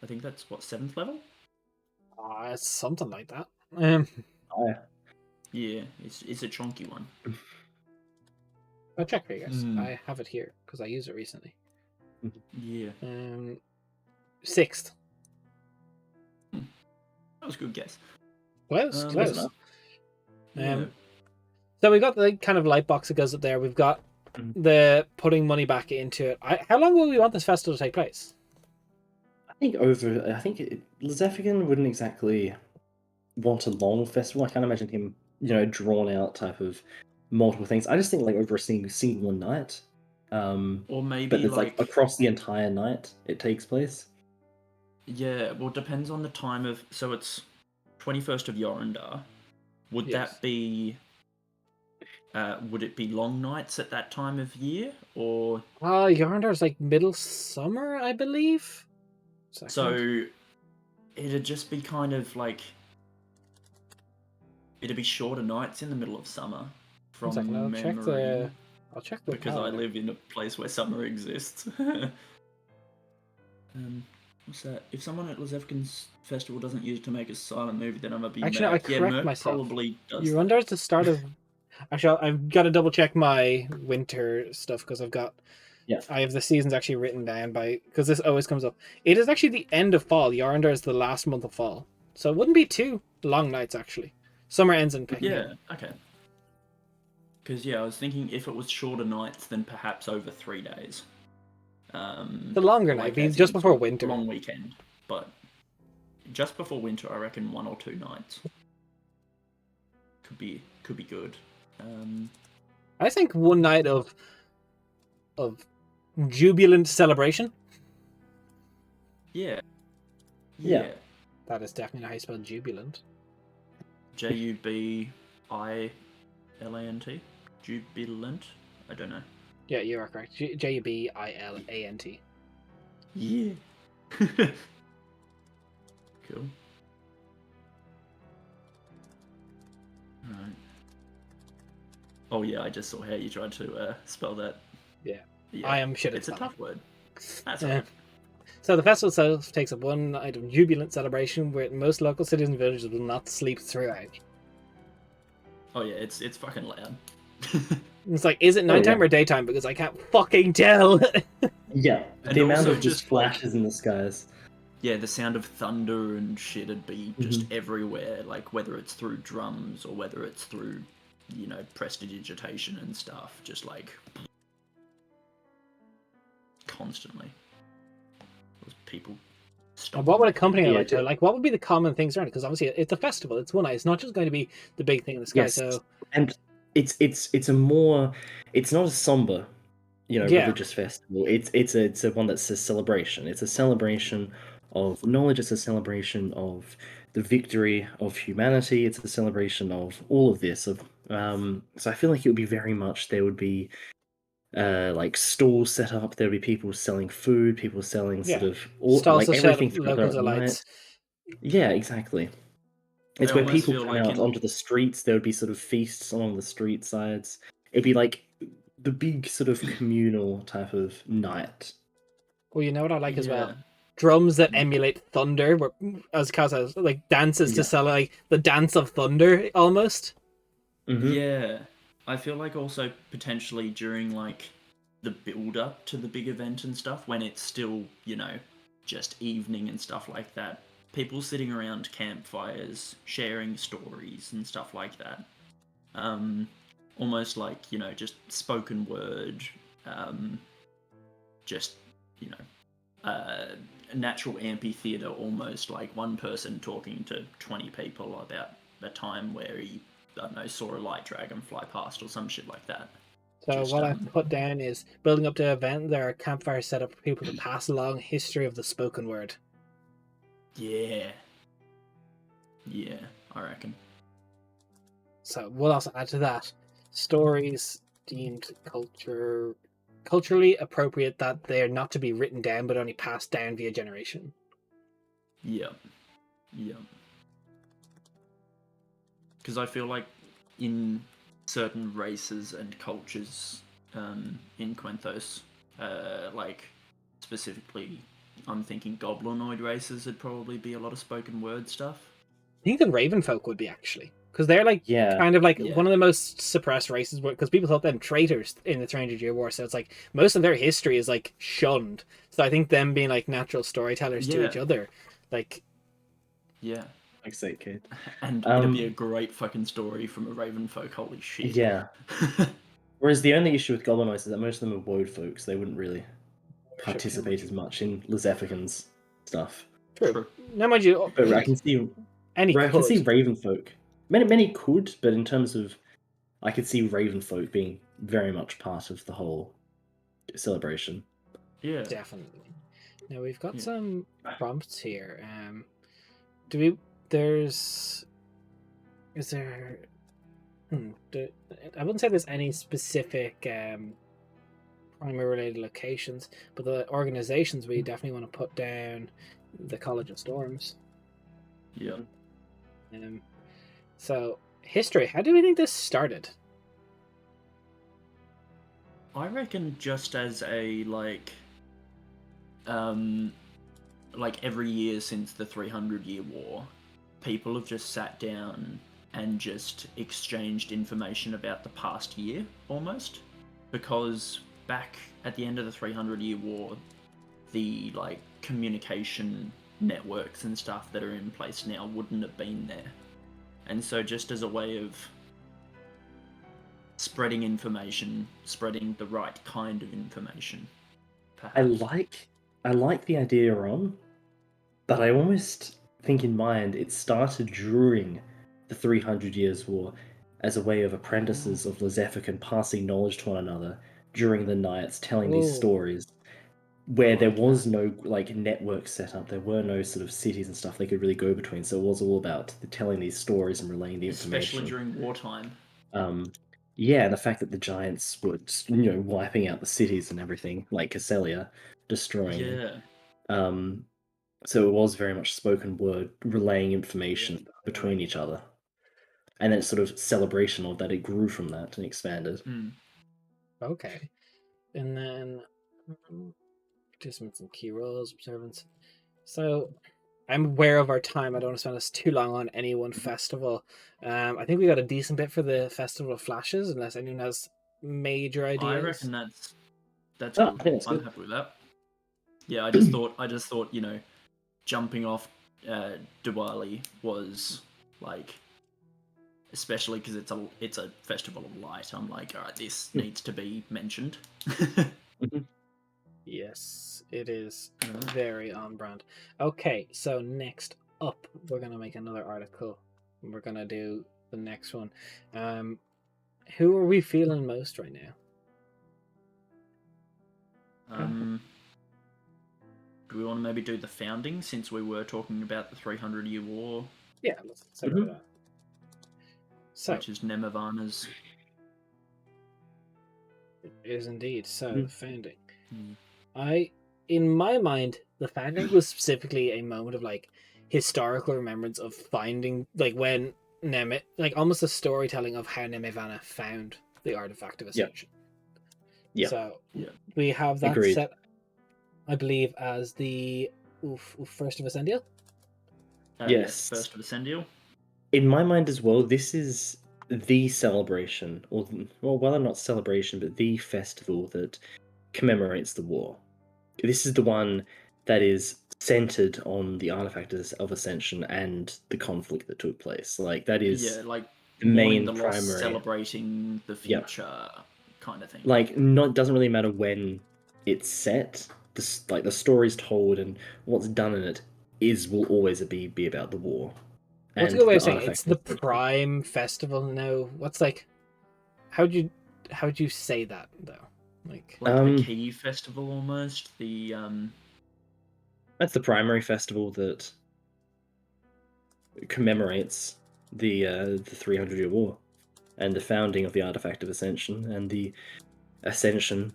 I think that's, what, 7th level? It's something like that. Oh, yeah. Yeah, it's a chunky one. I'll check for you guys. Hmm. I have it here because I used it recently. Yeah. 6th. That was a good guess. Close, close. Yeah. So we got the kind of light box that goes up there. We've got the putting money back into it. How long will we want this festival to take place? I think Lezefigan wouldn't exactly want a long festival. I can't imagine him, drawn out type of multiple things. I just think like over a single night. Or maybe but it's like across the entire night it takes place. Yeah, well, it depends on the time of. So it's 21st of Yorindar. Would that be? Would it be long nights at that time of year, or? Yarndar is like middle summer, I believe. So, it'd just be kind of like. It'd be shorter nights in the middle of summer. From memory. I'll check the because calendar. I live in a place where summer exists. What's that? If someone at Lezevkin's festival doesn't use it to make a silent movie, then I'm a big Actually, mad. I correct myself. Probably does. Yorindar is the start of. Actually, I've got to double check my winter stuff because I've got. Yeah. I have the seasons actually written down because this always comes up. It is actually the end of fall. Yorindar is the last month of fall, so it wouldn't be too long nights actually. Summer ends in Peking. Yeah. Okay. Because I was thinking if it was shorter nights, then perhaps over 3 days. The longer night, just before winter. Long weekend, but just before winter, I reckon 1 or 2 nights could be good. I think one night of jubilant celebration. Yeah. That is definitely how you spell jubilant. Jubilant. Jubilant? I don't know. Yeah, you are correct. Jubilant. Yeah. Cool. Right. Oh yeah, I just saw how you tried to spell that. Yeah. I am shit at It's a tough word. That's yeah. right. So the festival itself takes up one night of jubilant celebration where most local cities and villages will not sleep throughout. Oh yeah, it's fucking loud. It's like, is it nighttime or daytime? Because I can't fucking tell. Yeah, And the amount also of just flashes in the skies. Yeah, the sound of thunder and shit would be just everywhere, like whether it's through drums or whether it's through, prestidigitation and stuff, just like constantly. Those people stop. What would accompany it like? What would be the common things around it? Because obviously it's a festival, it's one night. It's not just going to be the big thing in the sky. Yes. So and it's not a somber, religious festival. It's a one that's a celebration. It's a celebration of knowledge. It's a celebration of the victory of humanity. It's a celebration of all of this. So I feel like it would be very much there would be like stalls set up. There would be people selling food, people selling sort of everything throughout the night. Yeah, exactly. It's where people come out onto the streets. There would be sort of feasts along the street sides. It'd be like the big sort of communal type of night. Well, you know what I like as well? Drums that emulate thunder, where, as Kaz says, like dances to sell like the dance of thunder almost. Yeah. I feel like also potentially during like the build up to the big event and stuff, when it's still, just evening and stuff like that. People sitting around campfires, sharing stories and stuff like that. Almost like, just spoken word, just, natural amphitheater, almost like one person talking to 20 people about a time where he, I don't know, saw a light dragon fly past or some shit like that. So what I put down is building up to the event, there are campfires set up for people to pass along history of the spoken word. Yeah. Yeah, I reckon. so we'll also add to that stories deemed culturally appropriate, that they're not to be written down but only passed down via generation. Yeah. Because I feel like in certain races and cultures in Quenthos, like specifically, I'm thinking goblinoid races would probably be a lot of spoken word stuff. I think the Raven folk would be, actually, because they're like kind of like one of the most suppressed races, because people thought them traitors in the 300-year war. So it's like most of their history is like shunned. So I think them being like natural storytellers to each other, like like say, kid, and it'd be a great fucking story from a Raven folk. Holy shit! Yeah. Whereas the only issue with goblinoids is that most of them are woad folks. They wouldn't really participate as much in Lizephican's stuff. True. Now, mind you, but I can see Raven folk. Many could, but in terms of, I could see Raven folk being very much part of the whole celebration. Yeah, definitely. Now we've got some prompts here. Is there? I wouldn't say there's any specific primary related locations, but the organizations we definitely want to put down the College of Storms. Yeah. So history. How do we think this started? I reckon just as a like every year since the 300-year war, people have just sat down and just exchanged information about the past year, almost. Because back at the end of the 300-year war, the like communication networks and stuff that are in place now wouldn't have been there. And so just as a way of spreading information, spreading the right kind of information, perhaps. I like the idea you're on, but I almost think in mind it started during the 300 Years' War as a way of apprentices of Lizephican passing knowledge to one another during the nights, telling these stories, where there was no like network set up, there were no sort of cities and stuff they could really go between, so it was all about telling these stories and relaying the information. Especially during wartime. Yeah, and the fact that the giants were, wiping out the cities and everything, like Casselia, destroying. So it was very much spoken word, relaying information between each other. And then it's sort of celebration of that, it grew from that and expanded. Okay. And then participants in key roles, observance. So I'm aware of our time. I don't want to spend us too long on any one festival. I think we got a decent bit for the Festival of Flashes, unless anyone has major ideas. I reckon that's good. I'm happy with that. Yeah, I just thought, jumping off Diwali was like, especially because it's a festival of light. I'm like, all right, this needs to be mentioned. Yes, it is very on brand. Okay, so next up, we're gonna make another article. We're gonna do the next one. Who are we feeling most right now? Do we want to maybe do the founding, since we were talking about the 300-year war? Yeah, let's say that. So, which is Nemavana's. It is indeed. So, the founding. In my mind, the founding was specifically a moment of like historical remembrance of finding, like when like almost a storytelling of how Nemavana found the artifact of Ascension. So we have that set, I believe, as the first of Ascendial. Yes, first of Ascendial. In my mind as well, this is the celebration, or well, not celebration, but the festival that commemorates the war. This is the one that is centered on the artifact of Ascension and the conflict that took place. Like that is like the main the primary, loss, celebrating the future kind of thing. Like, it doesn't really matter when it's set. The story's told and what's done in it will always be about the war. What's a good way of saying it? It's the prime festival now? What's like? How'd you say that though? Like the key festival almost. That's the primary festival that commemorates the 300-year war. and the founding of the Artifact of Ascension, and the ascension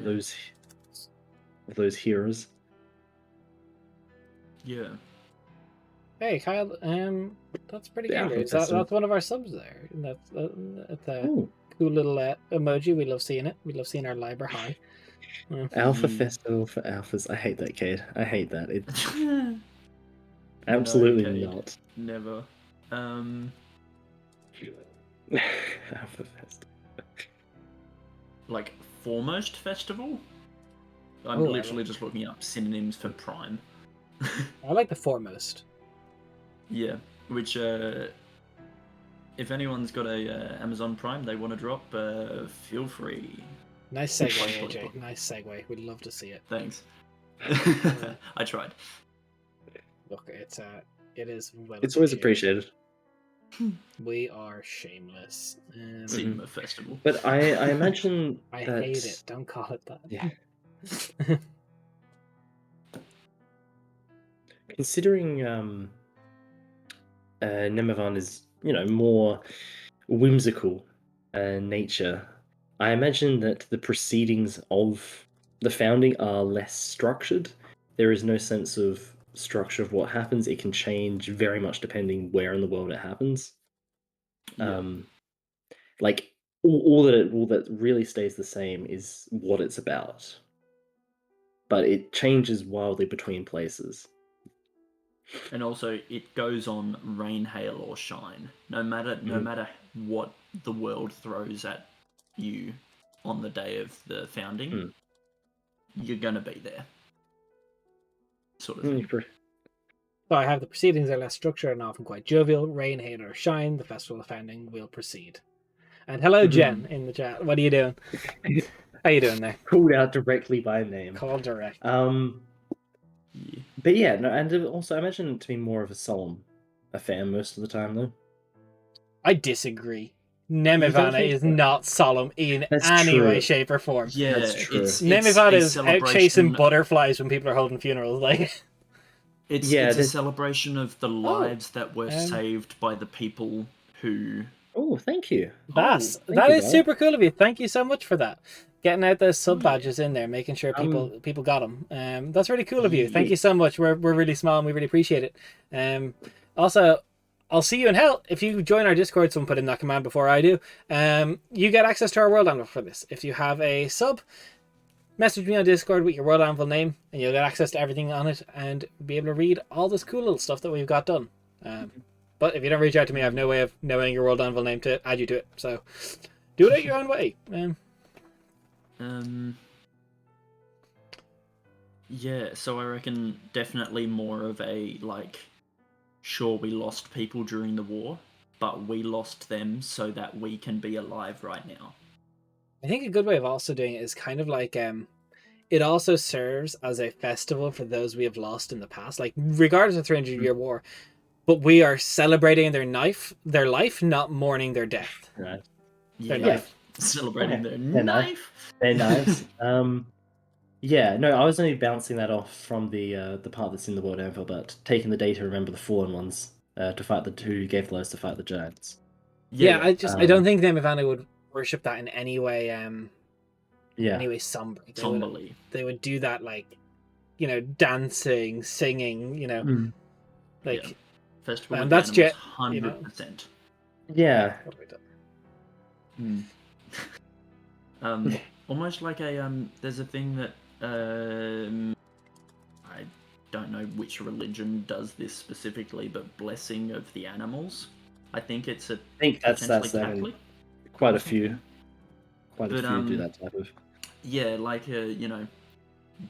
of those heroes. Yeah. Hey Kyle, that's pretty The good. Alpha That's Festival. one of our subs there. That's a Ooh, cool little emoji. We love seeing it. We love seeing our Liber high. Alpha Mm. Festival for alphas. I hate that, Cade. I hate that. It's Absolutely absolutely not. Never. Alpha Festival. Like foremost festival. I'm Oh, literally just looking up synonyms for prime. I like the foremost. Yeah, which if anyone's got a Amazon Prime they want to drop, feel free. Nice segue, AJ. Nice segue. We'd love to see it. Thanks. I tried. Look, it is well. It's always appreciated. We are shameless. Cinema festival. But I imagine I that... hate it. Don't call it that. Yeah. Considering Nemevan is, more whimsical nature, I imagine that the proceedings of the founding are less structured. There is no sense of structure of what happens. It can change very much depending where in the world it happens. Yeah. Like all that really stays the same is what it's about, but it changes wildly between places. And also, it goes on rain, hail, or shine. No matter what the world throws at you on the day of the founding, you're gonna be there. Sort of thing. So I have the proceedings are less structured and often quite jovial. Rain, hail, or shine. The festival of founding will proceed. And hello, Jen, in the chat. What are you doing? How you doing there? Called out directly by name. Called direct. But yeah, no, and also I imagine it to be more of a solemn affair most of the time, though. I disagree. Nemivana is not solemn in any way, shape, or form. Yeah, that's true. Nemivana is out chasing butterflies when people are holding funerals. Like, it's a celebration of the lives that were saved by the people who. Oh, thank you. That is super cool of you. Thank you so much for that. Getting out those sub badges in there, making sure people got them. That's really cool of you. Thank you so much. We're really small and we really appreciate it. Also, I'll see you in hell if you join our Discord. Someone put in that command before I do. You get access to our World Anvil for this. If you have a sub, message me on Discord with your World Anvil name, and you'll get access to everything on it and be able to read all this cool little stuff that we've got done. But if you don't reach out to me, I have no way of knowing your World Anvil name to add you to it. So do it your own way. Yeah, so I reckon definitely more of a, sure, we lost people during the war, but we lost them so that we can be alive right now. I think a good way of also doing it is kind of like, it also serves as a festival for those we have lost in the past, like regardless of 300-year war, but we are celebrating their life, not mourning their death. Right. Their life. Celebrating their knife. Their knives. Yeah, no, I was only bouncing that off from the part that's in the World Anvil, but taking the day to remember the fallen ones to fight who gave the lives to fight the giants. Yeah, I don't think Nemivana would worship that in any way. Anyway, somberly. They would do that dancing, singing. Festival. And that's 100%. Yeah. Almost like there's a thing that I don't know which religion does this specifically, but blessing of the animals. I think it's that's Catholic. Quite a few do that type of. Yeah,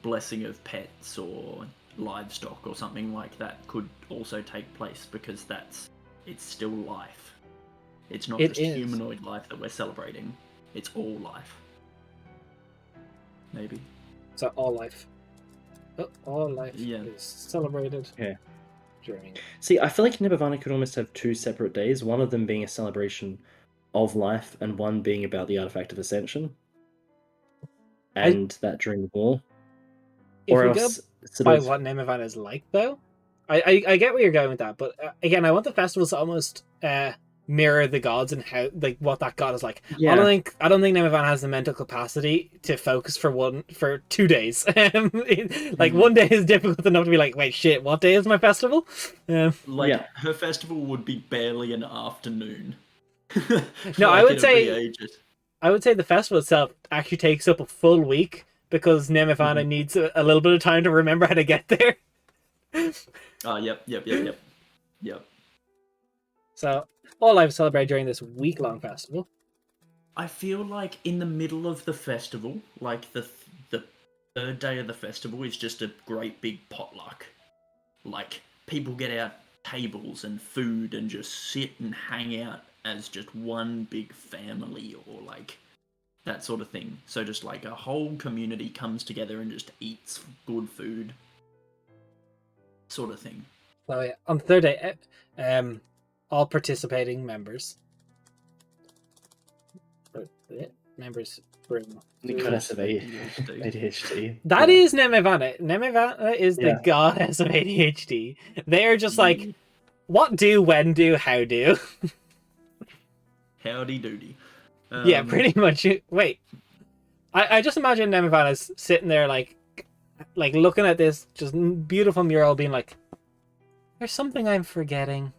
blessing of pets or livestock or something like that could also take place because it's still life. It's not just humanoid life that we're celebrating. It's all life. Maybe. So all life. All life is celebrated. Yeah. During. See, I feel like Nebavana could almost have two separate days, one of them being a celebration of life and one being about the Artifact of Ascension. And that during the war. If we go by what Nemivana is like, though, I get where you're going with that, but again, I want the festivals to almost mirror the gods and how like what that god is like. Yeah. I don't think Nemavan has the mental capacity to focus for 2 days. Like one day is difficult enough to be like, wait, shit, what day is my festival? Her festival would be barely an afternoon. No, I would say the festival itself actually takes up a full week because Nemavana needs a little bit of time to remember how to get there. Oh, yep. So, all I've celebrated during this week-long festival. I feel like in the middle of the festival, like the third day of the festival is just a great big potluck. Like, people get out tables and food and just sit and hang out as just one big family or like that sort of thing. So just like a whole community comes together and just eats good food. Sort of thing. So yeah, on the third day, all participating members bring Goddess of ADHD. That is Nemavana. Nemavana is the goddess of ADHD. They are just like, what do, when do, how do. Howdy doody. Yeah, pretty much. Wait, I just imagine Nemavana's sitting there like looking at this just beautiful mural, being like, "There's something I'm forgetting."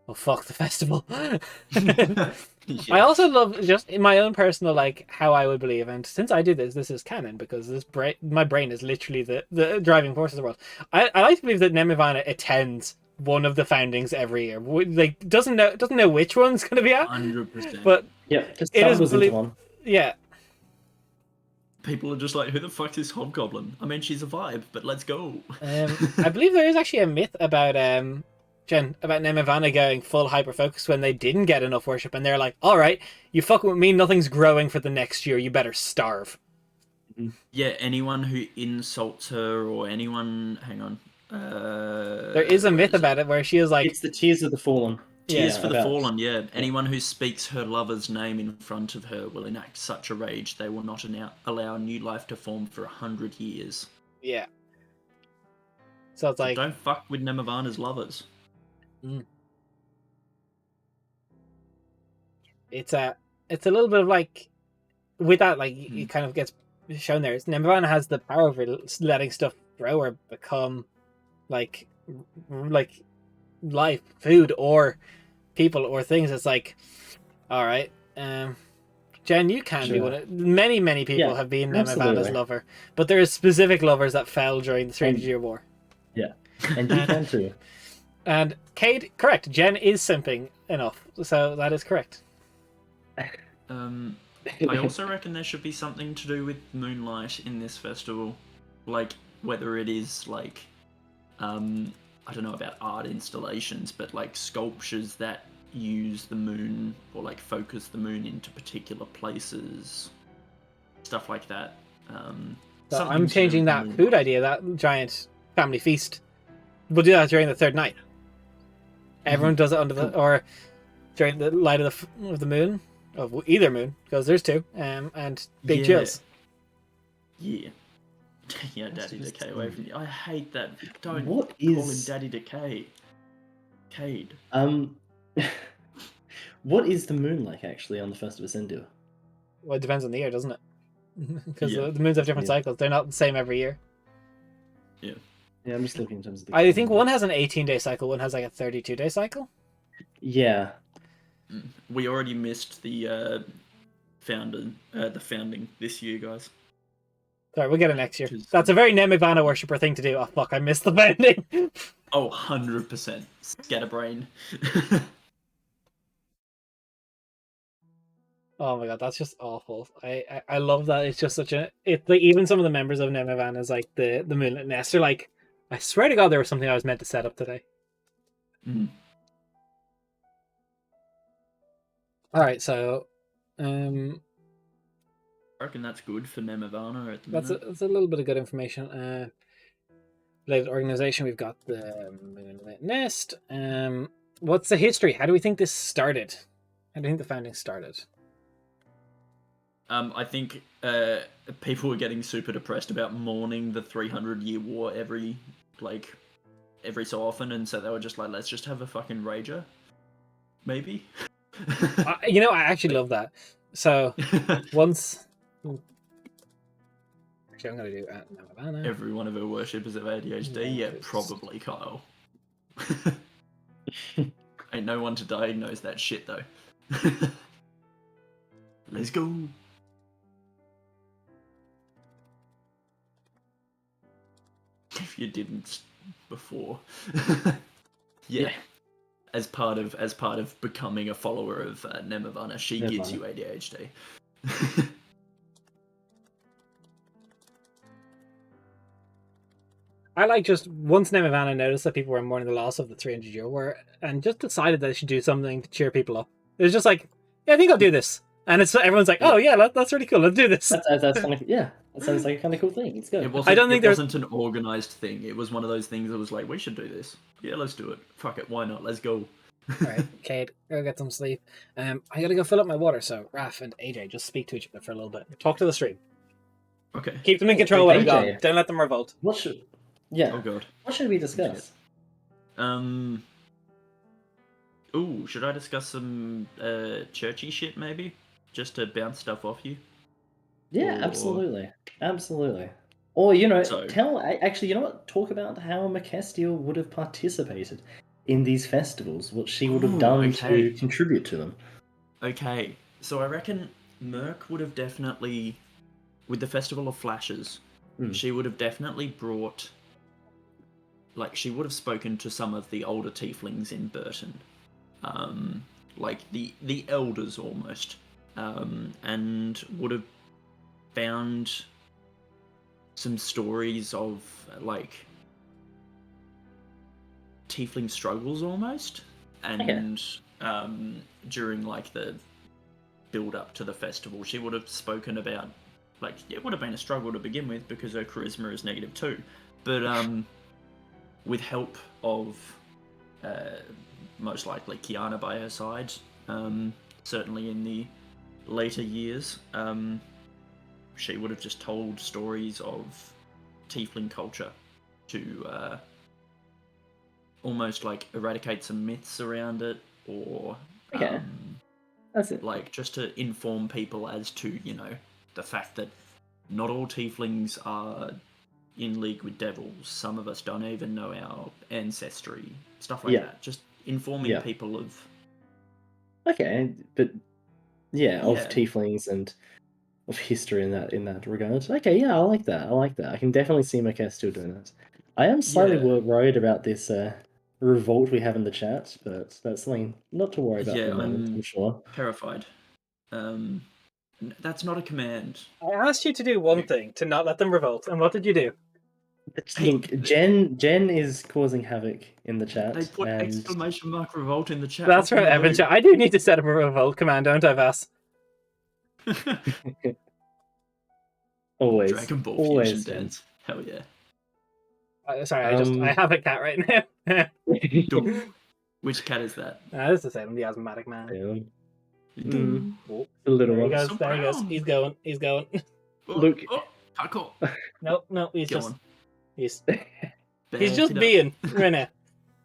Oh fuck the festival. I also love just in my own personal like how I would believe, and since I do this is canon because my brain is literally the driving force of the world. I like to believe that Nemavana attends one of the foundings every year. Like doesn't know which one's going to be at. 100%. But just it is believed. One. Yeah. People are just like, who the fuck is Hobgoblin? I mean, she's a vibe, but let's go. I believe there is actually a myth about about Nemavana going full hyper focus when they didn't get enough worship, and they're like, "All right, you fuck with me, nothing's growing for the next year. You better starve." Yeah, anyone who insults her or anyone, hang on. There is a myth about it where she is like, "It's the tears of the fallen." Tears for the fallen, yeah. Anyone who speaks her lover's name in front of her will enact such a rage they will not allow new life to form for 100 years. Yeah. So it's like, don't fuck with Nemavana's lovers. It's a little bit of like, with that, like it kind of gets shown there. Nemavana has the power of letting stuff grow or become like life, food, or people, or things. It's like, all right, Jen, you can be one of many people have been Nemavana's lover, but there is specific lovers that fell during the 300-year war. Yeah, and you can too. And Cade, correct. Jen is simping enough, so that is correct. I also reckon there should be something to do with moonlight in this festival, like whether it is like, I don't know about art installations, but like sculptures that use the moon or like focus the moon into particular places, stuff like that. So I'm changing that food idea, that giant family feast. We'll do that during the third night. Everyone does it under the, or during the light of the moon, of either moon, because there's two, and big chills. Yeah. Yeah, Daddy Decay away from you. I hate that. Don't call him Daddy Decay. Cade. What is the moon like actually on the 1st of Ascendia? Well, it depends on the year, doesn't it? Because the moons have different cycles. They're not the same every year. Yeah. Yeah, I'm just looking in terms of the... I think one has an 18-day cycle, one has like a 32-day cycle. Yeah. We already missed the founding this year, guys. Sorry, we'll get it next year. That's a very Nemavana worshipper thing to do. Oh fuck, I missed the founding. Oh, 100%. Scatterbrain. Oh my god, that's just awful. I love that. It's just such a... It's like even some of the members of Nemavana's like the Moonlit Nest are like, I swear to god there was something I was meant to set up today. Alright, so I reckon that's good for Nemavana at the minute. That's a little bit of good information. Related organization, we've got the Moonlit Nest. What's the history? How do we think this started? How do you think the founding started? I think people were getting super depressed about mourning the 300-year war every like every so often, and so they were just like, let's just have a fucking rager, maybe. I actually love that. So once, actually, I'm gonna do Havana. Every one of her worshippers of ADHD, yeah, probably Kyle. Ain't no one to diagnose that shit though. Let's go. If you didn't before. Yeah. As part of becoming a follower of Nemavana, she gives you ADHD. I like just once Nemavana noticed that people were mourning the loss of the 300 euro and just decided that they should do something to cheer people up. It was just like, yeah, I think I'll do this. And it's everyone's like, oh yeah, that's really cool. Let's do this. That's kind of that sounds like a kind of cool thing. It's good. It wasn't an organized thing. It was one of those things that was like, we should do this. Yeah, let's do it. Fuck it, why not? Let's go. Alright, Cade, go get some sleep. I gotta go fill up my water, so Raph and AJ just speak to each other for a little bit. Talk to the stream. Okay. Keep them in control when I'm gone. Don't let them revolt. Yeah. Oh god. What should we discuss? Ooh, should I discuss some churchy shit maybe? Just to bounce stuff off you? Yeah, absolutely. Or talk about how Macestiel would have participated in these festivals, what she would have done to contribute to them. Okay, so I reckon Merc would have definitely, with the Festival of Flashes, she would have definitely brought, like, she would have spoken to some of the older tieflings in Burton. Like, the elders almost. And would have found some stories of, like, tiefling struggles almost. And during, like, the build-up to the festival, she would have spoken about, like, it would have been a struggle to begin with because her charisma is -2. But, with help of, most likely Kiana by her side, certainly in the later years, she would have just told stories of tiefling culture to almost like eradicate some myths around it, or that's it. Like just to inform people as to, you know, the fact that not all tieflings are in league with devils. Some of us don't even know our ancestry, stuff like that. Just informing people of. Okay, but of tieflings and of history in that regard. Okay, yeah, I like that. I can definitely see Macestiel doing that. I am slightly worried about this revolt we have in the chat, but that's something not to worry about for the moment, I'm sure. Terrified. That's not a command. I asked you to do one thing, to not let them revolt, and what did you do? Look, Jen is causing havoc in the chat. They put !! revolt in the chat. That's right, Evan. I do need to set up a revolt command, don't I, Vass? Always. Dragon Ball Fusion Dance. Hell yeah. Sorry, I have a cat right now. Which cat is that? This is the same, the asthmatic man. The little one. There he goes. He's going. Look. Parkour. No, he's just... He's just being right now.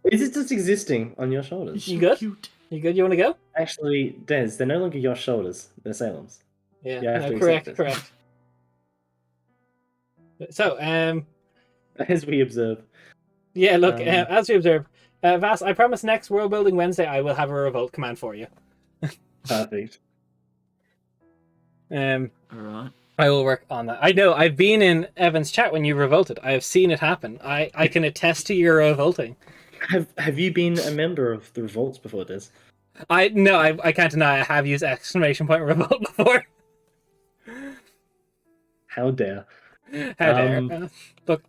Is it just existing on your shoulders? You good? Cute. You good? You want to go? Actually, Des, they're no longer your shoulders. They're Salem's. Yeah, correct. So, as we observe. Yeah, look, as we observe, Vass, I promise next Worldbuilding Wednesday I will have a revolt command for you. Perfect. Alright. I will work on that. I know, I've been in Evan's chat when you revolted. I have seen it happen. I can attest to your revolting. Have you been a member of the revolts before this? I can't deny I have used exclamation point revolt before. How dare. How dare. Look,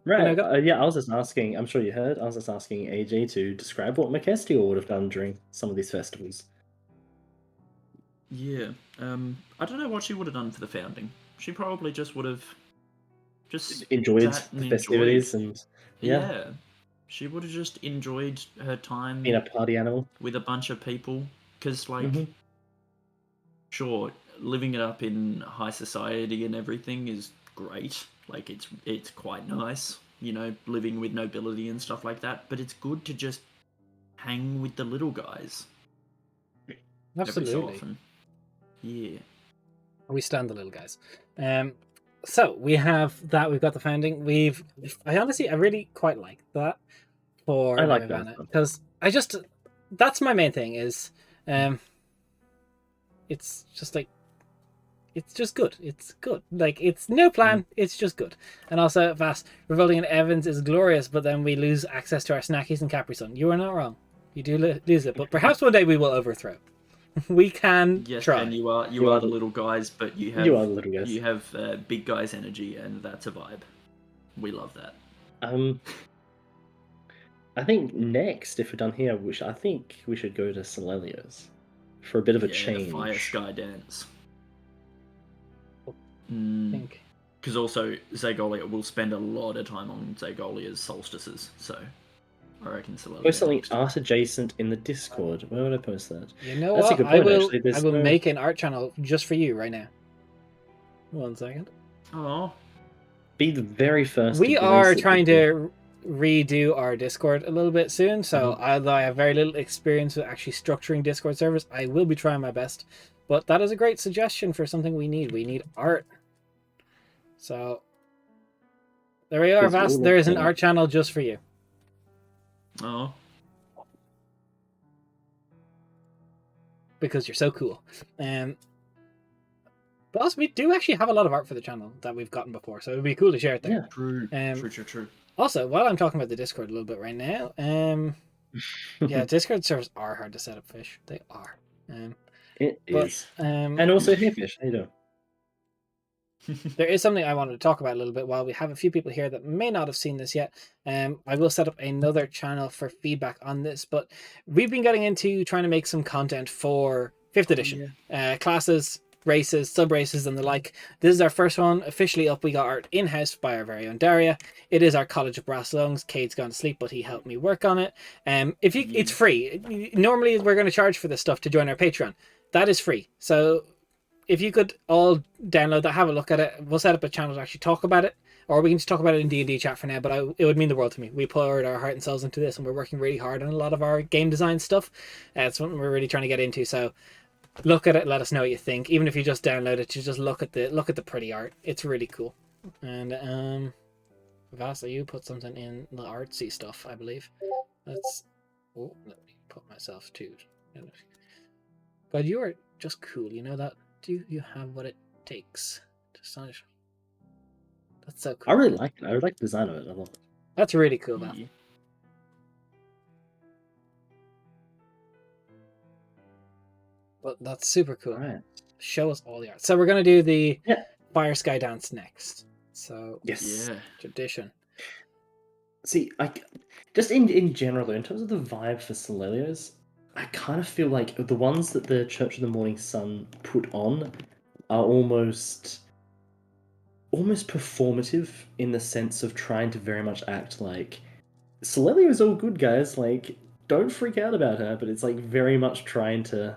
right. I was just asking, I'm sure you heard, I was just asking AJ to describe what Macestiel would have done during some of these festivals. Yeah. I don't know what she would have done for the founding. She probably just would have just enjoyed the festivities and yeah. She would have just enjoyed her time being a party animal with a bunch of people, because like sure, living it up in high society and everything is great. Like it's quite nice. living with nobility and stuff like that. But it's good to just hang with the little guys. Absolutely. Every so often. Yeah. We stand the little guys. So we have that. We've got the founding. I really quite like that for I like Nirvana, that because that's my main thing is, it's just like, it's just good. It's good. Like, it's no plan. It's just good. And also, Vast, Revolting in Evans is glorious, but then we lose access to our snackies and Capri Sun. You are not wrong. You do lose it, but perhaps one day we will overthrow. We can try. And you are the little guys, but you are the little guys. You have big guys energy, and that's a vibe. We love that. I think next, if we're done here, I think we should go to Solelio's for a bit of a change. The Fire Sky Dance. Think. Because also Zagolia will spend a lot of time on Zagolia's solstices, so I reckon Solelio. Post something art adjacent in the Discord. Where would I post that? You know That's what? A good point, I will make an art channel just for you right now. 1 second. Oh. Be the very first. We are trying to redo our Discord a little bit soon, so although I have very little experience with actually structuring Discord servers, I will be trying my best. But that is a great suggestion for something we need. We need art. So there we are, Vast. There is an art channel just for you. Oh. Because you're so cool. But also, we do actually have a lot of art for the channel that we've gotten before, so it would be cool to share it there. Yeah, true. Also, while I'm talking about the Discord a little bit right now, Discord servers are hard to set up, Fish. They are. It is. And also, hey, Fish, how you doing? There is something I wanted to talk about a little bit while we have a few people here that may not have seen this yet. I will set up another channel for feedback on this, but we've been getting into trying to make some content for 5th edition. Classes, races, sub-races, and the like. This is our first one officially up. We got art in-house by our very own Daria. It is our College of Brass Lungs. Cade's gone to sleep, but he helped me work on it. It's free. Normally we're going to charge for this stuff to join our Patreon. That is free. So if you could all download that, have a look at it, we'll set up a channel to actually talk about it, or we can just talk about it in D&D chat for now, but it would mean the world to me. We poured our heart and souls into this, and we're working really hard on a lot of our game design stuff. It's something we're really trying to get into, so look at it, let us know what you think. Even if you just download it, you just look at the pretty art. It's really cool. And Vasa, you put something in the artsy stuff, I believe. Let me put myself to. God, you are just cool, you know that? Do you have what it takes to astonish? That's so cool. I really like it. I like the design of it. I love it. That's really cool, man. But that's super cool. Right. Show us all the art. So we're gonna do the Fire Sky Dance next. So yes, tradition. See, just in general, in terms of the vibe for Solelio's, I kind of feel like the ones that the Church of the Morning Sun put on are almost performative in the sense of trying to very much act like Solelio is all good, guys. Like, don't freak out about her, but it's like very much trying to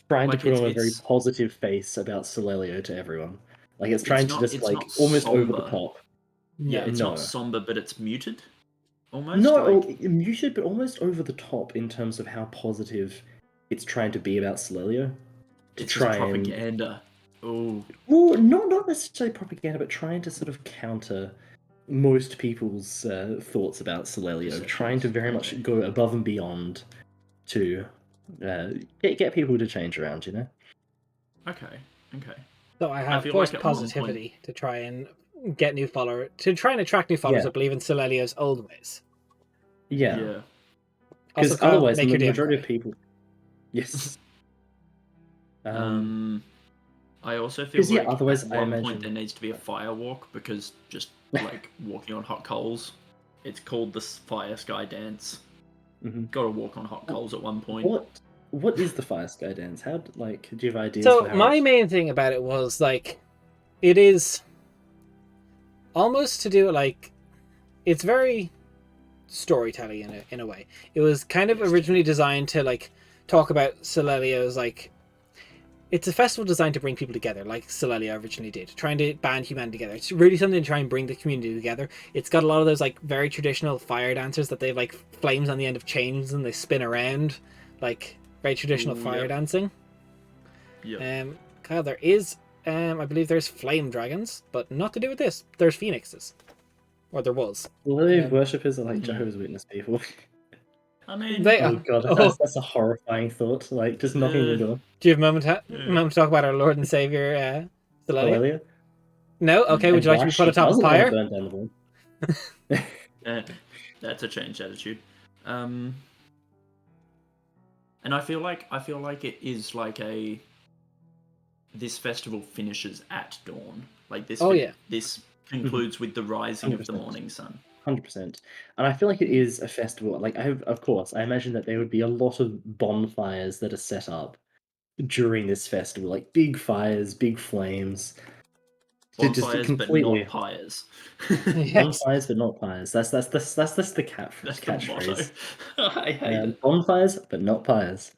put on a very positive face about Solelio to everyone. Like, it's trying to just like almost somber. Over the top. Yeah, it's not somber, but it's muted. Almost. No, muted, but almost over the top in terms of how positive it's trying to be about Solelio. It's propaganda. Oh. Well, not necessarily propaganda, but trying to sort of counter most people's thoughts about Solelio. Trying to very much go above and beyond to get people to change around, you know? Okay. So I have forced positivity to try and get new followers, to try and attract new followers that believe in Solelio's old ways. Yeah. Because otherwise, the majority of people. Yes. I also feel like otherwise, at one point there needs to be a fire walk, because just like walking on hot coals, it's called the Fire Sky Dance. Mm-hmm. Got to walk on hot coals at one point. What is the Fire Sky Dance? Do you have ideas? So my main thing about it was like, it is almost to do like, it's very storytelling in a way. It was kind of originally designed to like talk about Solelio's like it's a festival designed to bring people together, like Silelia originally did, trying to band humanity together. It's really something to try and bring the community together. It's got a lot of those like very traditional fire dancers that they have like flames on the end of chains and they spin around, like very traditional fire dancing. Yeah. Kyle, there is, I believe there's flame dragons, but not to do with this. There's phoenixes, or there was. Worshippers are like Jehovah's Witness people. I mean, They, God, that's a horrifying thought. Like just knocking the door. Do you have a moment to talk about our Lord and Savior, Silelia? No? Okay, would you like to be put atop a pyre? Burn down the wall. That's a changed attitude. And I feel like it is like this festival finishes at dawn. Like this. This concludes with the rising of the morning sun. 100%. And I feel like it is a festival. Like, of course, I imagine that there would be a lot of bonfires that are set up during this festival, like big fires, big flames. Bonfires, but not pyres. Bonfires, but not pyres. That's the catchphrase. I hate it. Bonfires, but not pyres.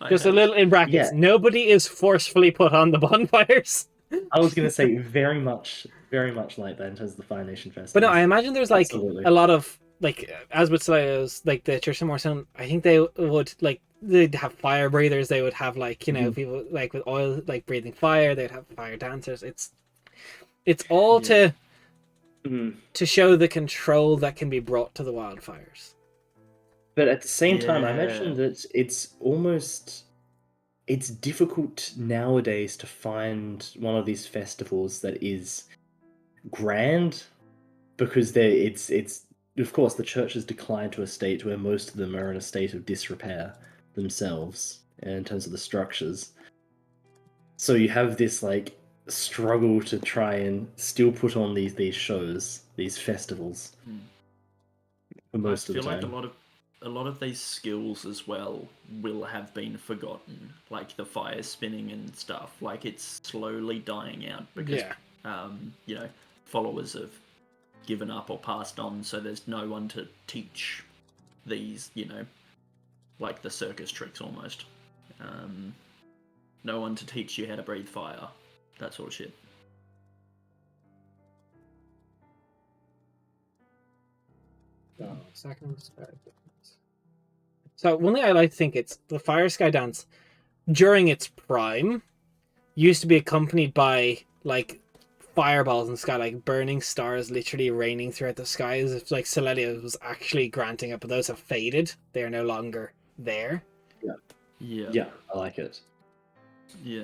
Just a little in brackets. Yeah. Nobody is forcefully put on the bonfires. I was going to say very much like that in terms of the Fire Nation Festival. But no, I imagine there's like a lot of like, as with Slayers, like the Church of Morrison, I think they would like they'd have fire breathers. They would have like people like with oil like breathing fire. They'd have fire dancers. It's all to show the control that can be brought to the wildfires. But at the same time, I imagine that it's difficult nowadays to find one of these festivals that is grand, because it's of course the church has declined to a state where most of them are in a state of disrepair themselves in terms of the structures. So you have this like struggle to try and still put on these shows, these festivals. For most of the time. I feel like a lot of these skills as well will have been forgotten, like the fire spinning and stuff. Like it's slowly dying out because followers have given up or passed on, so there's no one to teach these, like the circus tricks almost. No one to teach you how to breathe fire, that sort of shit. So one thing I like to think, it's the Fire Sky Dance during its prime used to be accompanied by like fireballs in the sky, like burning stars literally raining throughout the sky, as if like Silelia was actually granting it, but those have faded. They are no longer there. Yeah, I like it. Yeah.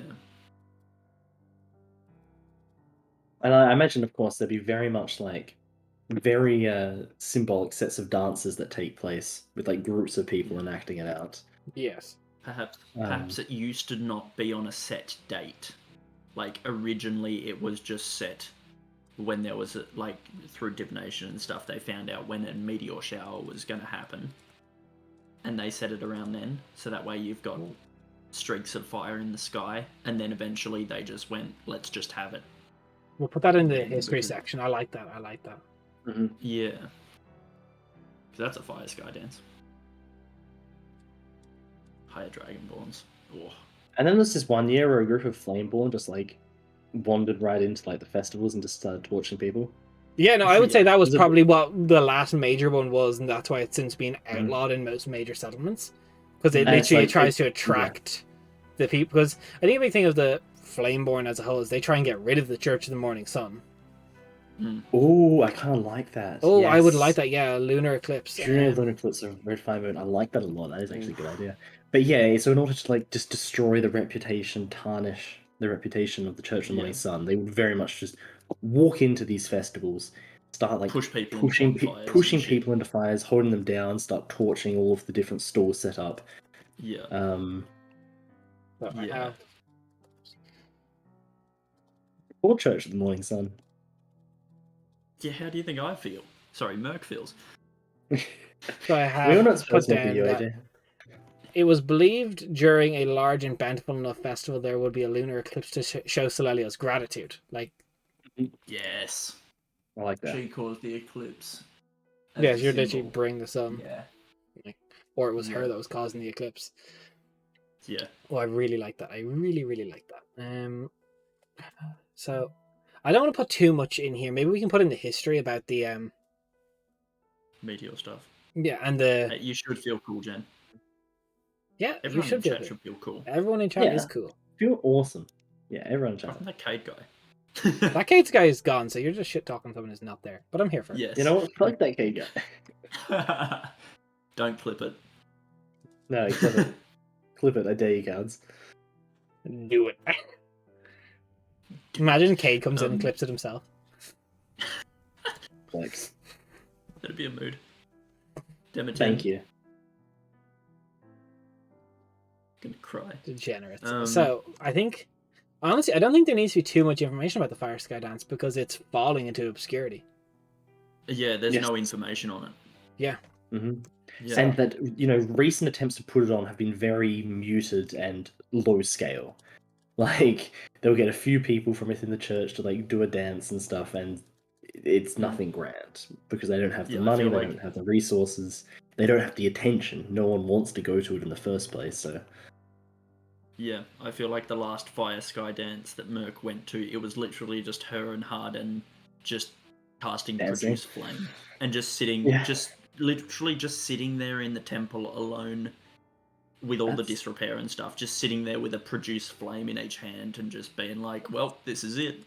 And I imagine, of course, there'd be very much like very symbolic sets of dances that take place with like groups of people enacting it out. Yes. Perhaps it used to not be on a set date. Like originally it was just set when there was like through divination and stuff they found out when a meteor shower was going to happen. And they set it around then, so that way you've got streaks of fire in the sky, and then eventually they just went, let's just have it. We'll put that in the history section. I like that. Mm-hmm. Yeah. That's a fire sky dance. Higher Dragonborns. Oh. And then there's this one year where a group of Flameborn just like wandered right into like the festivals and just started torching people. Yeah, no, I would say that was probably what the last major one was, and that's why it's since been outlawed in most major settlements. Because it literally tries to attract the people. Because I think a big thing of the Flameborn as a whole is they try and get rid of the Church of the Morning Sun. Oh, I kind of like that. Oh, yes. I would like that, yeah, lunar eclipse. Lunar eclipse of Red Fire Moon. I like that a lot. That is actually a good idea. But yeah, so in order to like just destroy the reputation, tarnish the reputation of the Church of the Morning Sun, they would very much just walk into these festivals, start like pushing people into fires, holding them down, start torching all of the different stalls set up. Yeah. Or Church of the Morning Sun. Yeah, how do you think I feel? Sorry, Merc feels. So I have We're not supposed put to be down it was believed during a large and bountiful enough festival there would be a lunar eclipse to show Silelia's gratitude. Like, yes, I like that. She caused the eclipse. Yes, you're literally bring the sun. Yeah. Or it was her that was causing the eclipse. Yeah. Oh, I really like that. I really, really like that. So I don't want to put too much in here. Maybe we can put in the history about the Meteor stuff. yeah, and the You should feel cool, Jen. yeah, Everyone you should in feel chat good. should feel cool. Everyone in chat Yeah. is cool. Feel awesome. Yeah, everyone in chat. Apart from that Cade guy. That Kate's guy is gone, so you're just shit talking someone who's not there. But I'm here for it. Yes. You know what? Fuck that K guy. Don't clip it. No, clip it. Clip it. I dare you, cards. Do it. Imagine Kate comes in and clips it himself. Flex. That'd be a mood. Damn Thank you. Gonna cry. Degenerate. So I think, honestly, I don't think there needs to be too much information about the Fire Sky Dance because it's falling into obscurity. Yeah, there's no information on it. Yeah. Mm-hmm. Yeah. And that, recent attempts to put it on have been very muted and low scale. Like, they'll get a few people from within the church to do a dance and stuff, and it's nothing grand because they don't have the money, they don't have the resources, they don't have the attention. No one wants to go to it in the first place. So yeah, I feel like the last Fire Sky Dance that Merc went to, it was literally just her and Harden just casting Produce Flame and just sitting, literally just sitting there in the temple alone with all the disrepair and stuff, just sitting there with a Produce Flame in each hand and just being like, well, this is it.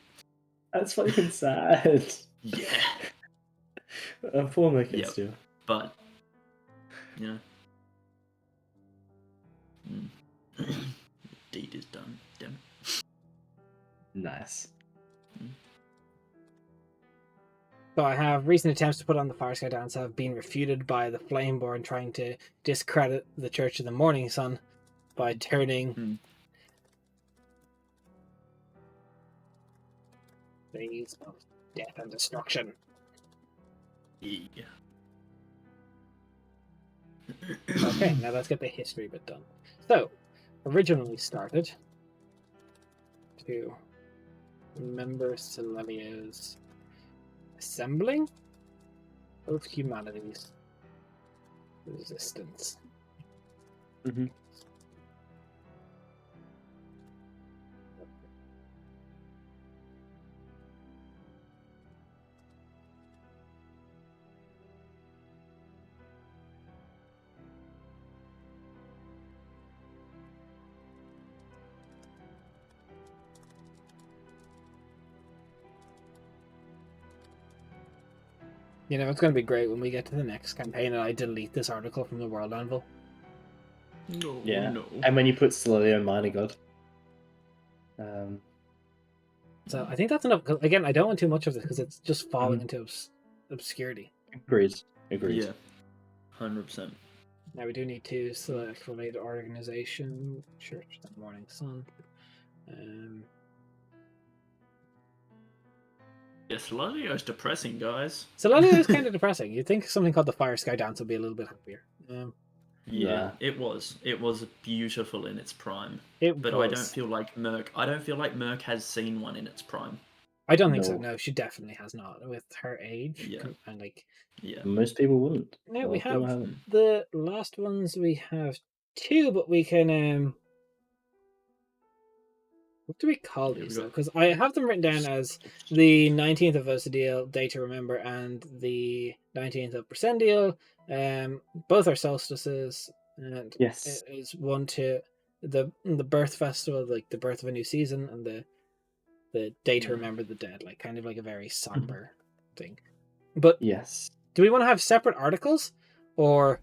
That's fucking sad. Yeah. Poor Merc still. But, deed is done. Damn it. Nice. So I have recent attempts to put on the Fire Sky Dance have been refuted by the Flameborn trying to discredit the Church of the Morning Sun by turning days of death and destruction. Yeah. Okay, now let's get the history bit done. So, originally started to remember Celelio's assembling of humanity's resistance. Mm-hmm. You know, it's going to be great when we get to the next campaign and I delete this article from the World Anvil. No, yeah. No. And when you put Celelio Minor God. So I think that's enough. Again, I don't want too much of this because it's just falling into obscurity. Agreed. Yeah. 100%. Now we do need to select related organization, Church of the Morning Sun. Yeah, Celelio's depressing, guys. Celelio is kind of depressing. You'd think something called the Fire Sky Dance would be a little bit happier. Yeah, it was. It was beautiful in its prime. I don't feel like Merc. I don't feel like Merc has seen one in its prime. I don't think so. No, she definitely has not with her age. Yeah, and most people wouldn't. No, we have the last ones. We have two, but we can what do we call these though? Because I have them written down as the 19th of Osadiel, Day to Remember, and the 19th of Percendial. Both are solstices, and yes, it is one to the birth festival, like the birth of a new season, and the Day to Remember the Dead, like kind of like a very somber thing. But yes, do we want to have separate articles, or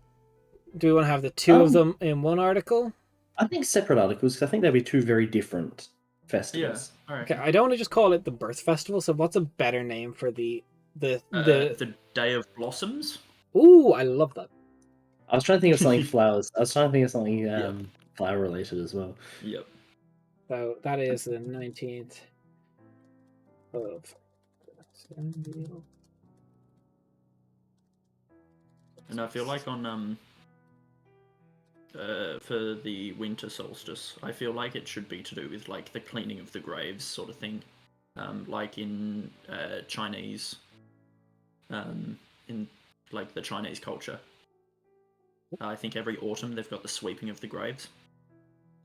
do we want to have the two of them in one article? I think separate articles, because I think they'll be two very different festivals. Yeah. Right. Okay, I don't want to just call it the birth festival. So what's a better name for the Day of Blossoms? Ooh, I love that. I was trying to think of something flowers. I was trying to think of something flower related as well. Yep. So that is the 19th of. And I feel like on for the winter solstice, I feel like it should be to do with like the cleaning of the graves sort of thing, like in Chinese, in like the Chinese culture. I think every autumn they've got the sweeping of the graves.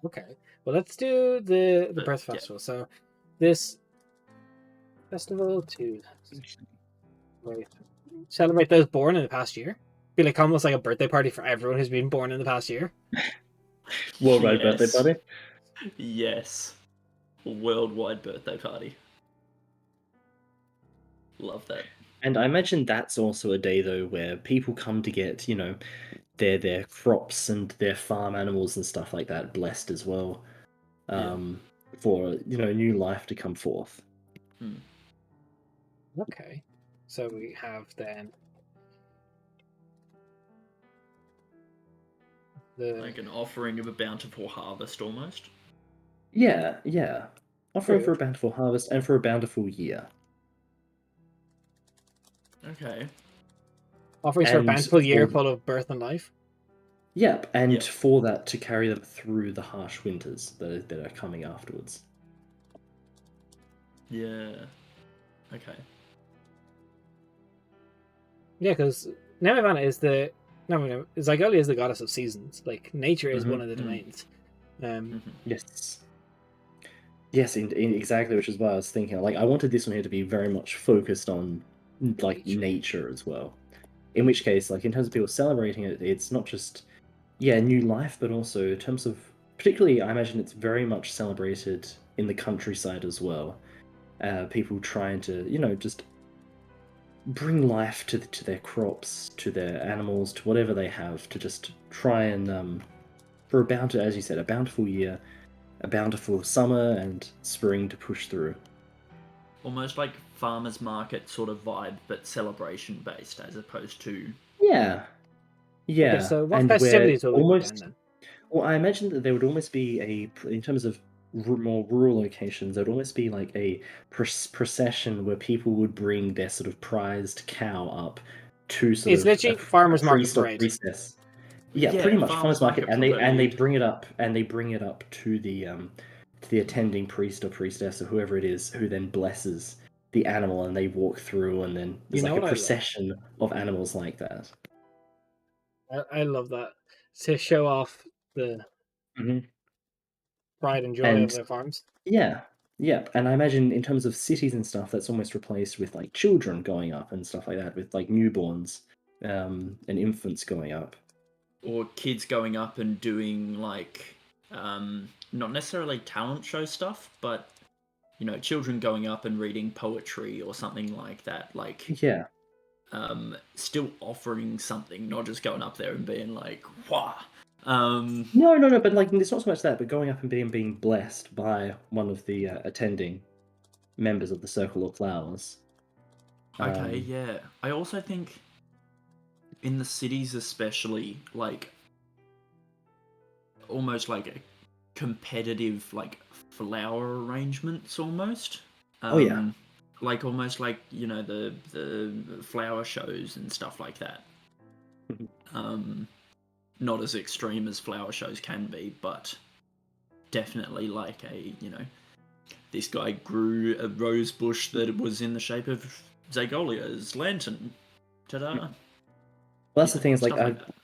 Okay. Well, let's do the birth festival. So, this festival to celebrate those born in the past year. Be like almost like a birthday party for everyone who's been born in the past year. Worldwide birthday party. Yes. Worldwide birthday party. Love that. And I imagine that's also a day though where people come to get, their crops and their farm animals and stuff like that blessed as well. For new life to come forth. Okay. So we have then like an offering of a bountiful harvest almost. Yeah. Offering for a bountiful harvest and for a bountiful year. Okay. Offerings for a bountiful year full of birth and life. Yep, and for that to carry them through the harsh winters that are coming afterwards. Yeah. Okay. Yeah, because Nemivana is Zygolia is the goddess of seasons. Like nature is one of the domains. Yes. Yes, exactly, which is why I was thinking. Like, I wanted this one here to be very much focused on nature as well. In which case, like in terms of people celebrating it, it's not just new life, but also in terms of particularly, I imagine it's very much celebrated in the countryside as well. People trying to just bring life to their crops, to their animals, to whatever they have, to just try and for as you said, a bountiful year, a bountiful summer and spring to push through. Almost like farmers market sort of vibe, but celebration based as opposed to Yeah. Okay, so what festivities will we put down then? Well, I imagine that there would almost be in terms of more rural locations, there would almost be like a procession where people would bring their sort of prized cow up to it's literally farmers market parade. Priestess. Yeah, pretty much farmers market, and they bring it up to the attending priest or priestess or whoever it is, who then blesses the animal, and they walk through, and then there's like a procession of animals like that. I love that, to show off the pride and joy of their farms. Yeah, and I imagine in terms of cities and stuff, that's almost replaced with like children going up and stuff like that, with like newborns and infants going up. Or kids going up and doing like not necessarily talent show stuff, but children going up and reading poetry or something like that. Like still offering something, not just going up there and being like, "Wah." No, but like it's not so much that, but going up and being blessed by one of the attending members of the Circle of Flowers. Okay, yeah. I also think in the cities especially, like almost like a competitive like flower arrangements almost. Like almost like, the flower shows and stuff like that. Not as extreme as flower shows can be, but definitely like this guy grew a rose bush that was in the shape of Zygolia's lantern. Ta-da! Well, that's the thing is like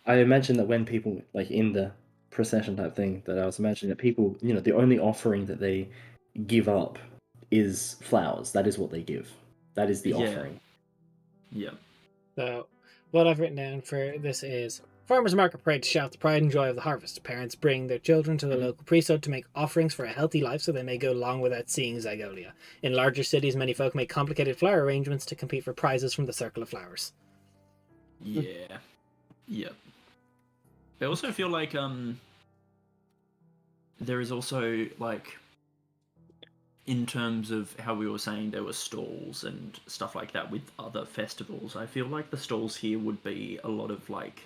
I imagine that when people like in the procession type thing, that I was imagining that people, the only offering that they give up is flowers. That is what they give. That is the offering. Yeah. So what I've written down for this is farmers market parade to shout the pride and joy of the harvest. Parents bring their children to the local priesthood to make offerings for a healthy life so they may go long without seeing Zygolia. In larger cities, many folk make complicated flower arrangements to compete for prizes from the Circle of Flowers. Yeah. Yep. I also feel like there is also like, in terms of how we were saying there were stalls and stuff like that with other festivals, I feel like the stalls here would be a lot of like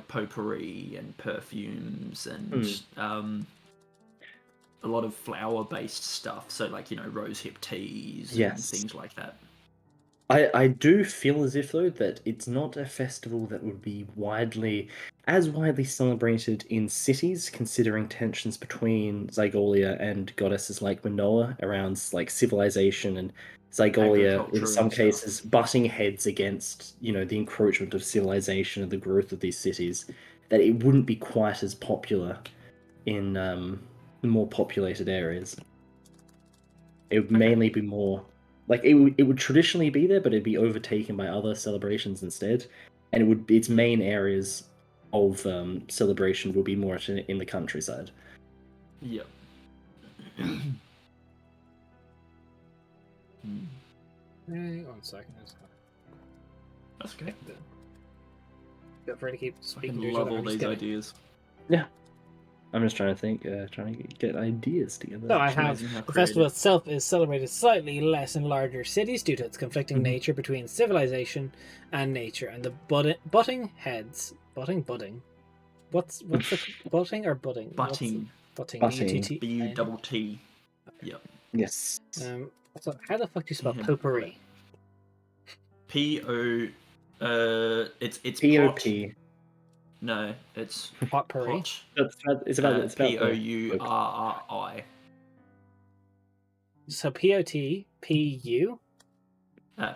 potpourri and perfumes and a lot of flower based stuff, so like rosehip teas and things like that. I do feel as if though that it's not a festival that would be widely celebrated in cities, considering tensions between Zygolia and goddesses like Minoa around like civilization, and Zygolia in some cases butting heads against the encroachment of civilization and the growth of these cities, that it wouldn't be quite as popular in more populated areas. It would mainly be more like it would traditionally be there, but it'd be overtaken by other celebrations instead. And it would its main areas of celebration will be more in the countryside. Yep. Hang on a second. That's okay. Feel free to keep I speaking. can love all these ideas. Yeah. I'm just trying to think, trying to get ideas together. So I It's have amazing how the festival creative. itself is celebrated slightly less in larger cities due to its conflicting nature between civilization and nature, and the butting heads. Budding. What's the butting or budding? Butting. Butting. Butting. B-U-T-T. Yep. Yes. So how the fuck do you spell Yeah, potpourri? P-O... it's P-O-P. No, it's Potpourri. pot. It's about P-O-U-R-R-I. So P-O-T-P-U?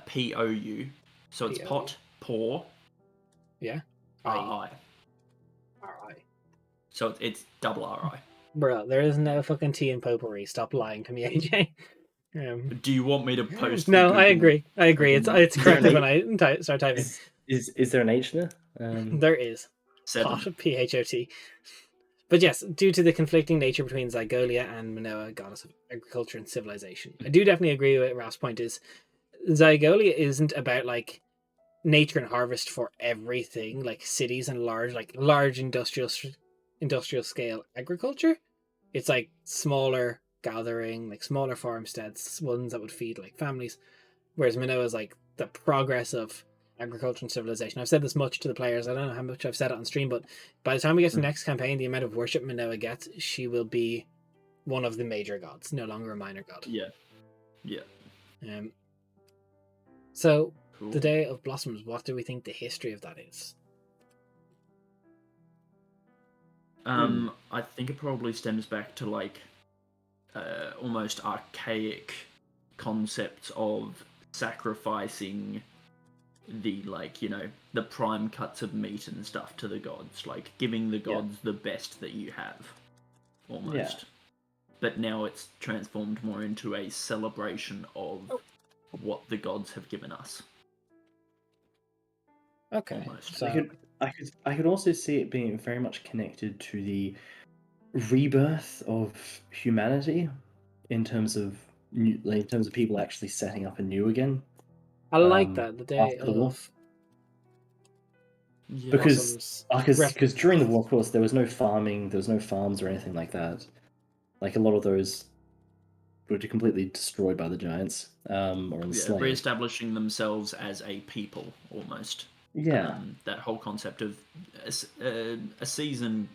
P-O-U. So it's P-O-U. pot, pour, Yeah. R-I. R-I. So it's double R-I. Bro, there is no fucking T in potpourri. Stop lying to me, AJ. Do you want me to post? No, the I Google? agree. It's corrected when I start typing. Is there an H there? There is. 7. Pot, P-H-O-T. But yes, due to the conflicting nature between Zygolia and Minoa, goddess of agriculture and civilization. I do definitely agree with Ralph's point is Zygolia isn't about like nature and harvest for everything, like cities and large industrial scale agriculture. It's like smaller gathering, like smaller farmsteads, ones that would feed like families. Whereas Minoa is like the progress of agriculture and civilization. I've said this much to the players. I don't know how much I've said it on stream, but by the time we get to the next campaign, the amount of worship Minoa gets, she will be one of the major gods, no longer a minor god. Yeah. Yeah. So Cool. the Day of Blossoms, what do we think the history of that is? I think it probably stems back to like almost archaic concepts of sacrificing the the prime cuts of meat and stuff to the gods, like giving the gods the best that you have, almost. Yeah. But now it's transformed more into a celebration of what the gods have given us. Okay. Almost. So I could also see it being very much connected to the rebirth of humanity in terms of people actually setting up anew again. I like that, the Day after the war. of Yeah. Because during the war, of course, there was no farming, there was no farms or anything like that. Like a lot of those were completely destroyed by the giants, or enslaved. Re-establishing themselves as a people, almost. Yeah. That whole concept of a season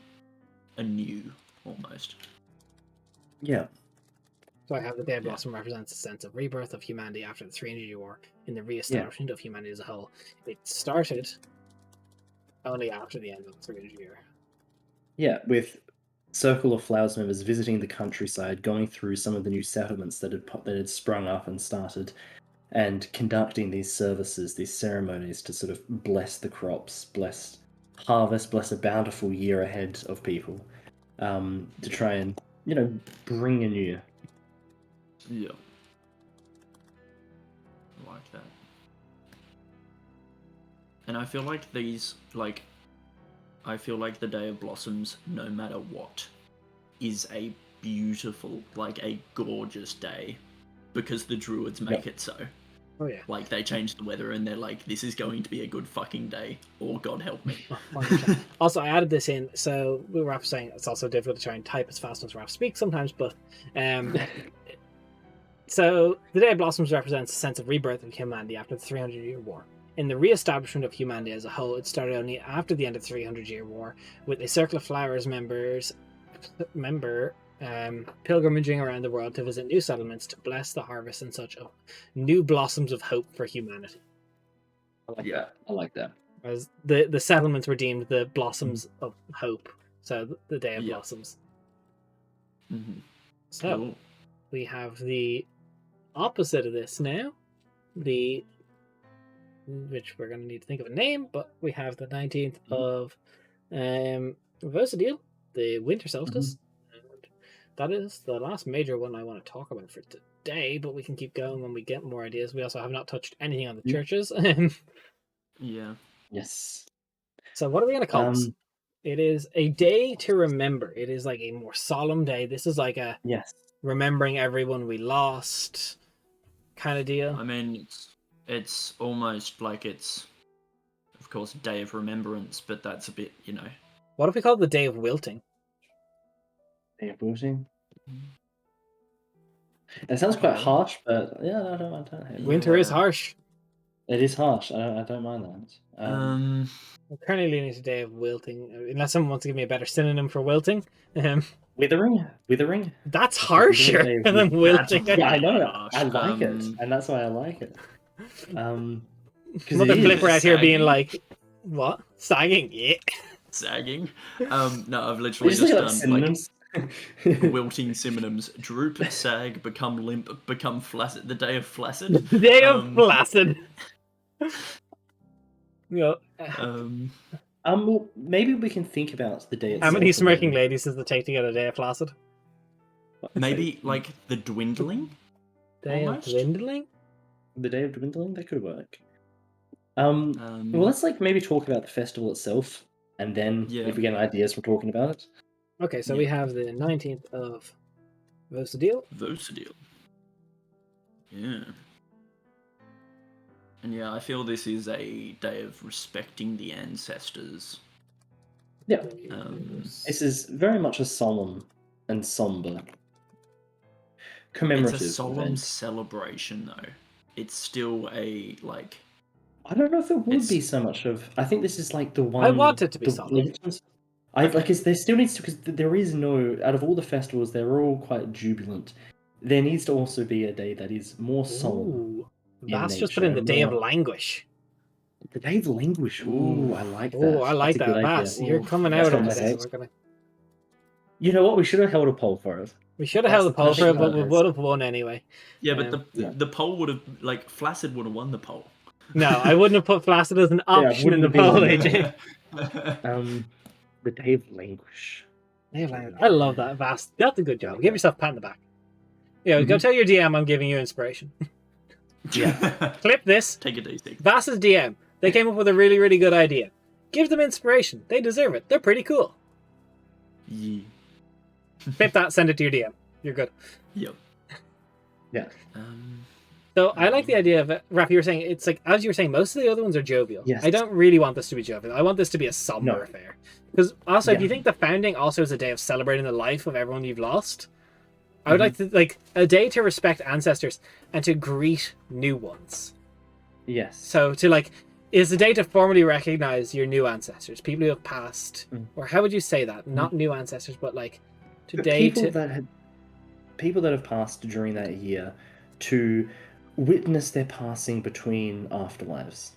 anew, almost. Yeah. So I have the Day of Blossom represents a sense of rebirth of humanity after the 300-year war in the re-establishment of humanity as a whole. It started only after the end of the 300-year. Yeah, with Circle of Flowers members visiting the countryside, going through some of the new settlements that had sprung up and started, and conducting these services, these ceremonies to sort of bless the crops, bless harvest, bless a bountiful year ahead of people, to try and, bring anew. Yeah. I like that. And I feel like the Day of Blossoms, no matter what, is a beautiful, a gorgeous day, because the druids make it so. Oh yeah. Like, they change the weather and they're like, this is going to be a good fucking day, or God help me. Also, I added this in, so Raph saying it's also difficult to try and type as fast as Raph speaks sometimes, but so the Day of Blossoms represents a sense of rebirth of humanity after the 300-year war. In the re-establishment of humanity as a whole, it started only after the end of the 300-year war, with a Circle of Flowers pilgrimaging around the world to visit new settlements to bless the harvest and such of new blossoms of hope for humanity. I like that. As the settlements were deemed the blossoms of hope, so the Day of Blossoms. Mm-hmm. So Cool. We have the opposite of this now, which we're going to need to think of a name, but we have the 19th of Vosadil, the winter solstice. And that is the last major one I want to talk about for today, but we can keep going when we get more ideas. We also have not touched anything on the churches. Yeah. Yes. So what are we going to call this? It is a day to remember. It is like a more solemn day. This is like a remembering everyone we lost kind of deal. I mean, it's almost like it's, of course, a day of remembrance, but that's a bit, you know. What if we call it the day of wilting? Day of wilting? It sounds quite harsh, but yeah, I don't hate it. Winter is harsh. It is harsh. I don't mind that. I'm currently leaning to day of wilting, unless someone wants to give me a better synonym for wilting. Withering? Withering? That's harsher than wilting. Yeah, I know. I like it, and that's why I like it. Mother Flipper out here being like, what? Sagging? Yeah. Sagging? No, I've literally just done synonyms. Like wilting synonyms. Droop, sag, become limp, become flaccid. The day of flaccid. The day of flaccid. Yeah. Well, maybe we can think about the day itself. How many smirking ladies does it take to get a day of flaccid? Maybe like the dwindling? Day of dwindling? The day of dwindling? That could work. Well, let's like maybe talk about the festival itself, and then if we get ideas from talking about it. Okay, so we have the 19th of Vosadil. Yeah. And yeah, I feel this is a day of respecting the ancestors. Yeah. This is very much a solemn and somber commemorative It's a solemn event. celebration, though. It's still a, like... I don't know if it would be so much of... I think this is like the one... I want it to be solemn. There still needs to... Because there is no... Out of all the festivals, they're all quite jubilant. There needs to also be a day that is more solemn. That's just put in the day of languish. The day of languish. Ooh, I like that. Oh, I like that. Bass, you're coming out of this. You know what? We should have held a poll for it. We should have held a poll for it, but we would have won anyway. Yeah, but the poll would have... Like, Flaccid would have won the poll. No, I wouldn't have put Flaccid as an option in the poll, AJ. The day of languish. I love that, Vast. That's a good job. Give yourself a pat on the back. Yeah, go tell your DM I'm giving you inspiration. Yeah. Clip this. Take it easy. Vast's DM. They came up with a really, really good idea. Give them inspiration. They deserve it. They're pretty cool. Yeah. Clip that, send it to your DM. You're good. Yep. Yeah. So I like the idea of it. Raph, you were saying, it's like, as you were saying, most of the other ones are jovial. Yes. I don't really want this to be jovial. I want this to be a somber affair. Because also, if you think the founding also is a day of celebrating the life of everyone you've lost, I would like to, like, a day to respect ancestors and to greet new ones. Yes. So to, like, is a day to formally recognize your new ancestors, people who have passed, or how would you say that? Not new ancestors, but like today people that have passed during that year, to witness their passing between afterlives.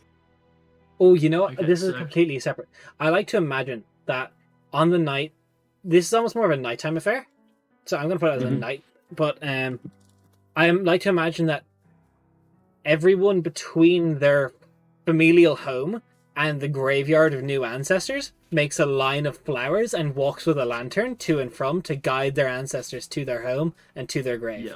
Oh, you know what? Okay, this is completely separate. I like to imagine that on the night, this is almost more of a nighttime affair. So I'm going to put it as a night, but I like to imagine that everyone between their familial home and the graveyard of new ancestors makes a line of flowers and walks with a lantern to and from to guide their ancestors to their home and to their grave.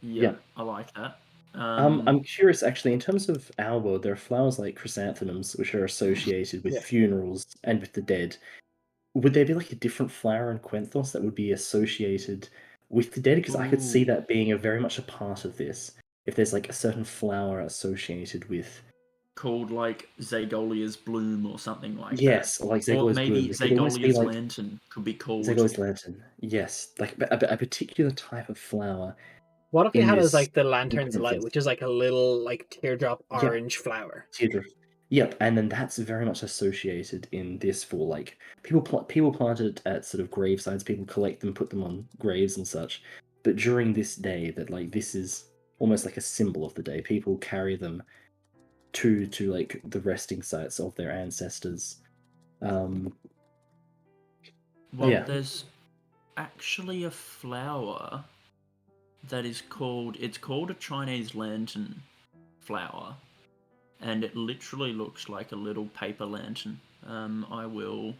Yeah, I like that. I'm curious, actually, in terms of our world, there are flowers like chrysanthemums, which are associated with funerals and with the dead. Would there be like a different flower in Quenthos that would be associated with the dead? Because I could see that being very much a part of this. If there's like a certain flower associated with... Called like Zagolia's bloom or something like that. Yes, like Zagolia's bloom. Or maybe Zagolia's lantern could be called. Zagolia's lantern, yes. Like a particular type of flower. What if we had as like the lantern's light, which is like a little like teardrop orange flower? Teardrop. Yep, and then that's very much associated in this for like people plant it at sort of gravesides. People collect them, put them on graves and such. But during this day, that like this is almost like a symbol of the day. People carry them to like the resting sites of their ancestors. There's actually a flower that is called a Chinese lantern flower. And it literally looks like a little paper lantern. I will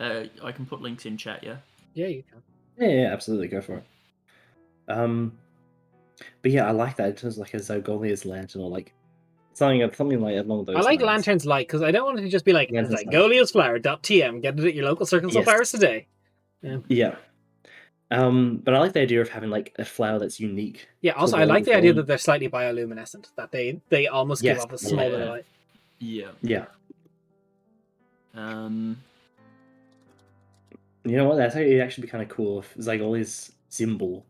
I can put links in chat, yeah? Yeah, you can. Yeah, absolutely, go for it. But yeah, I like that in terms of like a Zygolia's lantern or like something like along those I like lines. Lantern's Light because I don't want it to just be like Lantern's Light. Zygolia's Flower.tm. Get it at your local circles of Yes. flowers today. Yeah. But I like the idea of having like a flower that's unique. Yeah, to also I world like the of idea Dawn. that they're slightly bioluminescent, that they almost give Yes, off a small bit of yeah. light. Yeah. Yeah. You know what? That's it'd actually be kind of cool if Zygolia's symbol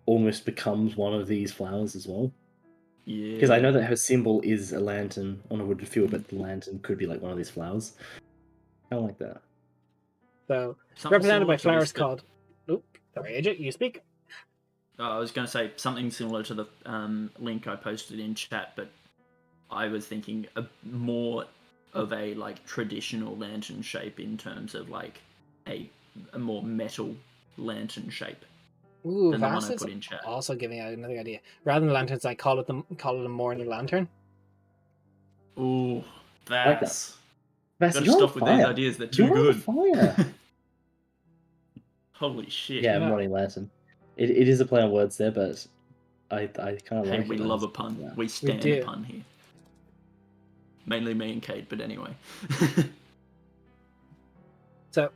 almost becomes one of these flowers as well. Yeah. Because I know that her symbol is a lantern on a wooded field, but the lantern could be like one of these flowers. I like that. So Something represented by similar to flowers called. Oop, sorry, AJ, you speak. I was going to say something similar to the link I posted in chat, but I was thinking more of a like traditional lantern shape in terms of like a more metal lantern shape Ooh, than the one Vass I is put in chat. also giving out another idea. Rather than lanterns, I call it a morning lantern. Ooh, like Vass. Vass, Gotta you're stop on with fire. these ideas, they're too You're good. On fire. Holy shit. Yeah, morning lantern. It is a play on words there, but I kind of Hey, like we it. love a pun. Yeah. We stand do. a pun here. Mainly me and Kate, but anyway. So,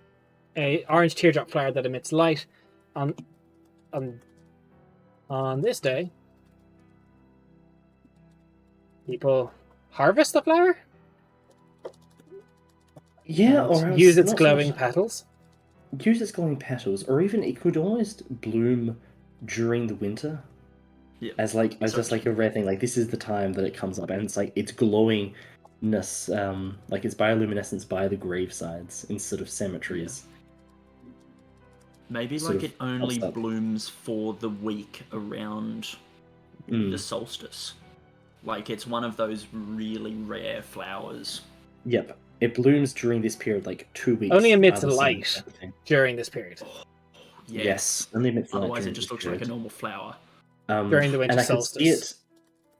a orange teardrop flower that emits light on this day. People harvest the flower. Yeah, or else use its not so glowing much- petals. Use its glowing petals, or even it could almost bloom during the winter. Yeah, as just like a rare thing. Like this is the time that it comes up, and it's like it's glowingness, like it's bioluminescence by the gravesides instead of cemeteries. Maybe Sort like of it only pops up. blooms for the week around the solstice. Like it's one of those really rare flowers. Yep, it blooms during this period, like 2 weeks. Only emits either side light of the thing. during this period. Yes, only emits light Otherwise, it during just this looks period. like a normal flower. During the winter and I could solstice. see it,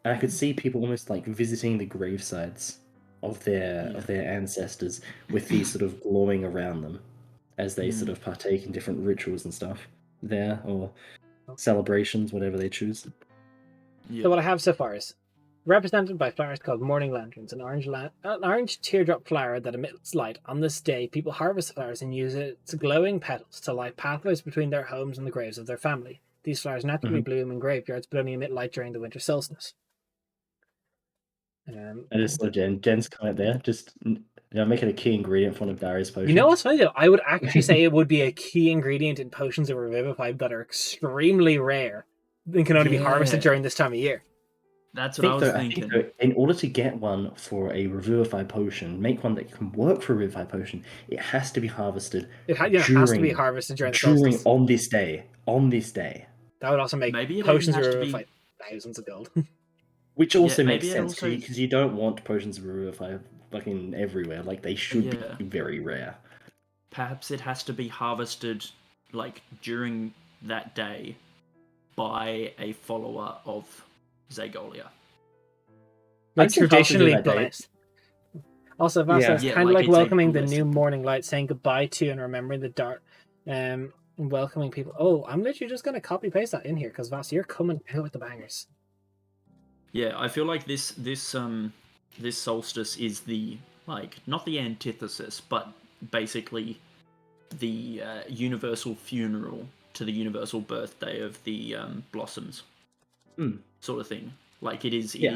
and I could see people almost like visiting the gravesides of their ancestors with these sort of glowing around them as they sort of partake in different rituals and stuff there, or celebrations, whatever they choose. So what I have so far is represented by flowers called morning lanterns, an orange teardrop flower that emits light. On this day, people harvest the flowers and use its glowing petals to light pathways between their homes and the graves of their family. These flowers naturally bloom in graveyards, but only emit light during the winter solstice. I just saw Jen's comment there. Just make it a key ingredient for one of Darius' potions. You know what's funny though? I would actually say it would be a key ingredient in potions of Revivify that are extremely rare and can only be harvested during this time of year. That's what I was thinking. I think in order to get one for a Revivify potion, make one that can work for a Revivify potion, it has to be harvested. It has to be harvested during the solstice. On this day. On this day. That would also make potions of Revivify thousands of gold. Which also makes sense because you don't want potions of Revivify fucking everywhere. Like they should be very rare. Perhaps it has to be harvested like during that day by a follower of Zygolia. Like traditionally blessed. Also, Vasa, it's kind of like welcoming the new morning light, saying goodbye to and remembering the dark, and welcoming people. Oh, I'm literally just going to copy paste that in here because Vasa, you're coming out with the bangers. Yeah, I feel like this solstice is the not the antithesis, but basically the universal funeral to the universal birthday of the blossoms, sort of thing. Like it is, you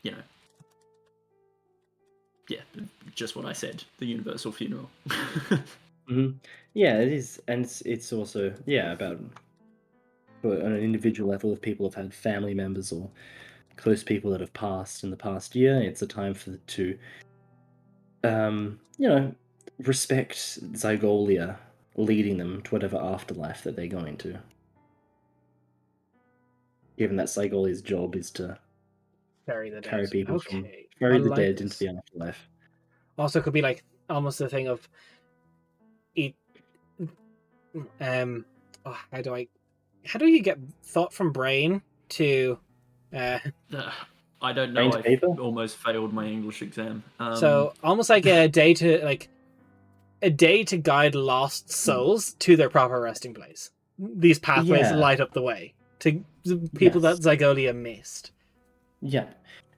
know, just what I said, the universal funeral. Yeah, it is, and it's also about. But on an individual level, if people have had family members or close people that have passed in the past year, it's a time for to, respect Zygolia leading them to whatever afterlife that they're going to. Given that Zygolia's job is to carry the dead into the afterlife. Also, could be like almost the thing of how do you get thought from brain to I don't know. I almost failed my English exam. So almost like a day to a day to guide lost souls to their proper resting place. These pathways light up the way to the people that Zygolia missed. Yeah,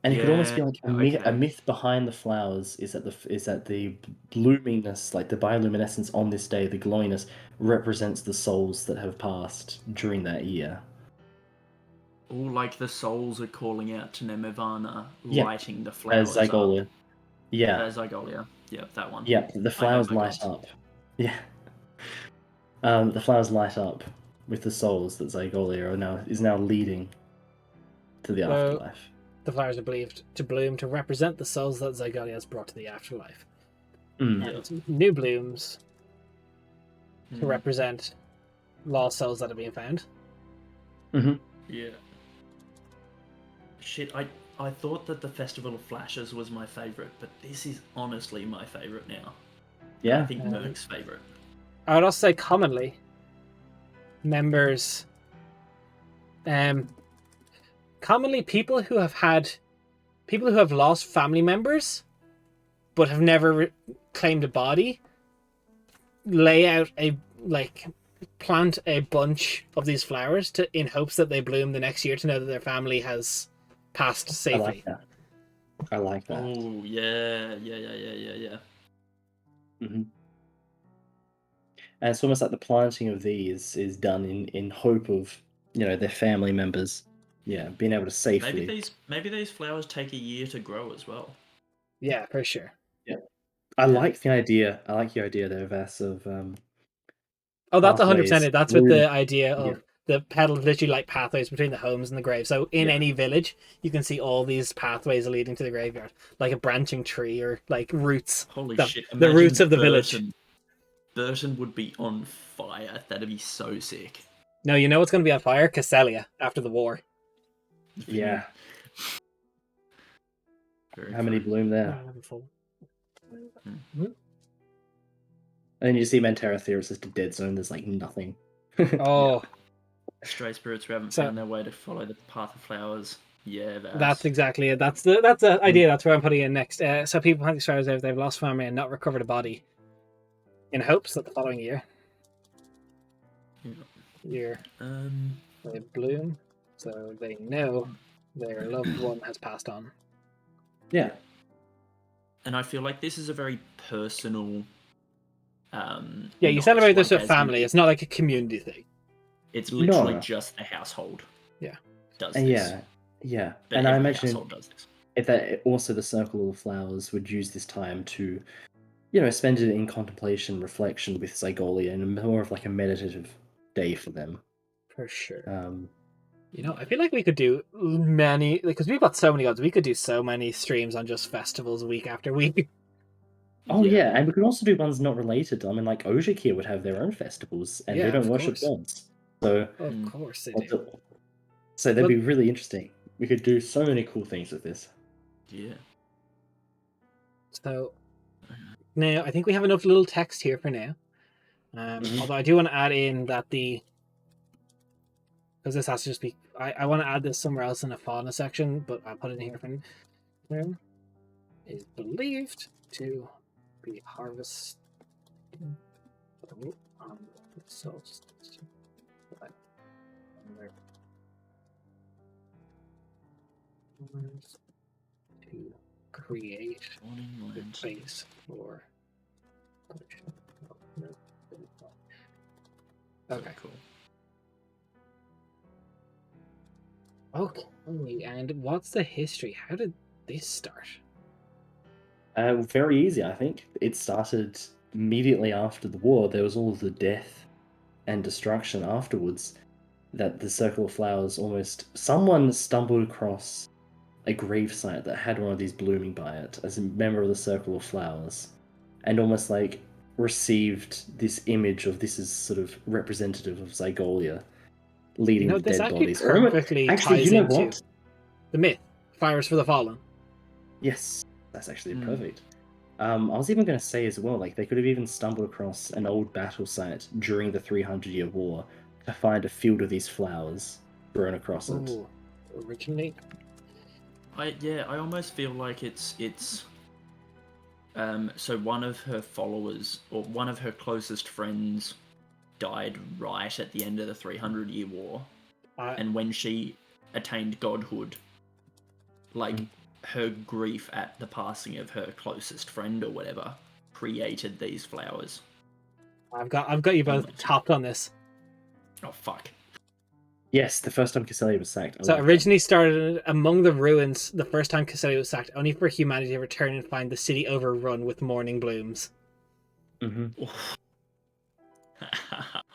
and it could almost be like a myth behind the flowers is that the bloominess, like the bioluminescence on this day, the glowiness represents the souls that have passed during that year. All like the souls are calling out to Nemevana, lighting the flowers as Zygolia. up. Yeah. Zygolia. Yeah, that one. Yeah, the flowers light up. Yeah. The flowers light up with the souls that Zygolia is now leading to the afterlife. The flowers are believed to bloom to represent the souls that Zygolia has brought to the afterlife. And new blooms to represent lost souls that are being found. Yeah. Shit, I thought that the Festival of Flashes was my favourite, but this is honestly my favourite now. Yeah. I think Merc's favourite. I would also say commonly, members... commonly people who have lost family members but have never claimed a body lay out plant a bunch of these flowers in hopes that they bloom the next year to know that their family has passed safely. I like that. Oh yeah. And it's almost like the planting of these is done in hope of their family members being able to safely. Maybe these flowers take a year to grow as well. Yeah, for sure. Yeah, I like the idea. I like your idea there, Vass, of that's 100% it. That's with the idea of the petals literally like pathways between the homes and the grave. So in any village, you can see all these pathways leading to the graveyard, like a branching tree or like roots. Holy shit! The roots of the village. Burton would be on fire. That'd be so sick. No, you know what's going to be on fire? Casellia after the war. Yeah. How many bloom there? And you see Mentera Theoris is a dead zone. There's like nothing. Oh. Stray spirits who haven't found their way to follow the path of flowers. Yeah, that's exactly it. That's the idea. That's where I'm putting in next. So people plant these flowers if they've lost family and not recovered a body, in hopes that the following year they bloom, so they know their loved one has passed on. Yeah. And I feel like this is a very personal. You celebrate this with family. It's not like a community thing. It's literally just the household. Yeah. Does this. Yeah. But and I imagine does this. If that also the Circle of Flowers would use this time to, spend it in contemplation, reflection with Zygolia, and more of like a meditative day for them. For sure. I feel like we could do many, because we've got so many gods. We could do so many streams on just festivals week after week. Oh yeah, and we could also do ones not related. I mean, like Ojikir would have their own festivals, and they don't worship gods. So of course they do. So that'd be really interesting. We could do so many cool things with this. Yeah. So now I think we have enough little text here for now. Although I do want to add in that because this has to just be. I want to add this somewhere else in a fauna section, but I'll put it in here for now. Is believed to be harvested on the solstice. To create the place for. Okay, cool. Okay, and what's the history? How did this start? Very easy, I think. It started immediately after the war. There was all the death and destruction afterwards. That the Circle of Flowers someone stumbled across a gravesite that had one of these blooming by it as a member of the Circle of Flowers, and almost like received this image of this is sort of representative of Zygolia leading the dead bodies. Actually, you know what? The myth, Fires for the Fallen. Yes, that's actually perfect. I was even going to say as well, like they could have even stumbled across an old battle site during the 300-year war to find a field of these flowers thrown across it. Originally. I almost feel like it's So one of her followers, or one of her closest friends, died right at the end of the 300-year war. And when she attained godhood, like, her grief at the passing of her closest friend or whatever created these flowers. I've got you both topped on this. Oh, fuck. Yes, the first time Cassilia was sacked. So originally started among the ruins the first time Cassilia was sacked, only for humanity to return and find the city overrun with morning blooms. Mm-hmm.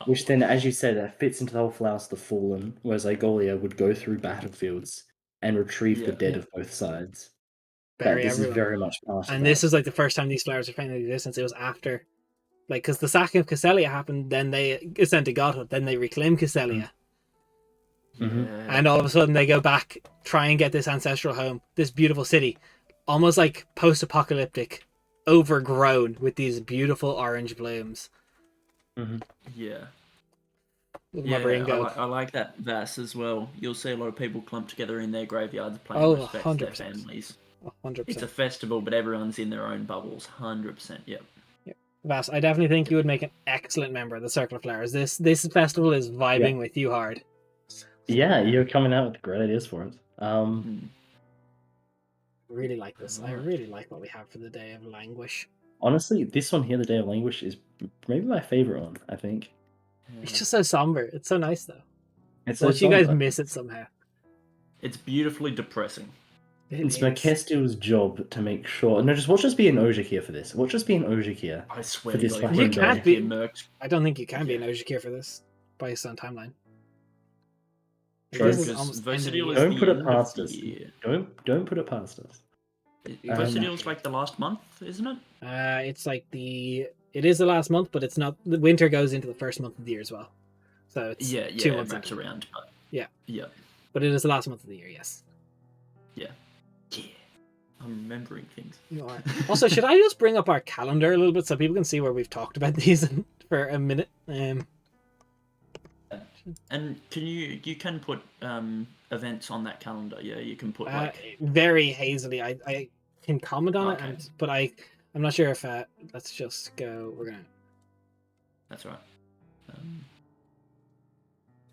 Which then, as you said, fits into the whole Flowers of the Fallen, whereas Aegolia would go through battlefields and retrieve the dead of both sides. This is very much part of and this is like the first time these flowers are found in existence. It was after, like, because the sacking of Cassilia happened, then they ascend to godhood, then they reclaim Cassilia. And all of a sudden they go back, try and get this ancestral home, this beautiful city, almost like post-apocalyptic, overgrown with these beautiful orange blooms. Yeah. Yeah, I like that Vass as well. You'll see a lot of people clumped together in their graveyards playing respect to their families. 100%. It's a festival, but everyone's in their own bubbles. 100%. Yep. Vass, I definitely think you would make an excellent member of the Circle of Flowers. This festival is vibing with you hard. Yeah, you're coming out with great ideas for it. I really like this. I really like what we have for the Day of Languish. Honestly, this one here, the Day of Languish, is maybe my favorite one, I think. It's just so somber. It's so nice, though. It's so you guys miss it somehow. It's beautifully depressing. It's Makestil's job to make sure. No, watch just be an Ojikir for this. Watch just be an Ojikir. I swear to God, you can't be. I don't think you can be an Ojikir for this based on timeline. Don't put it past us. Don't put it past us. Versadil's like the last month, isn't it? It's like it is the last month, but it's not. The winter goes into the first month of the year as well, so it's 2 months wraps around. But... Yeah, but it is the last month of the year. Yes. Yeah. I'm remembering things. You are. Also, should I just bring up our calendar a little bit so people can see where we've talked about these for a minute? And you can put events on that calendar? Yeah, you can put like very hazily. I can comment on it, but I'm not sure if let's just go. We're gonna. That's right.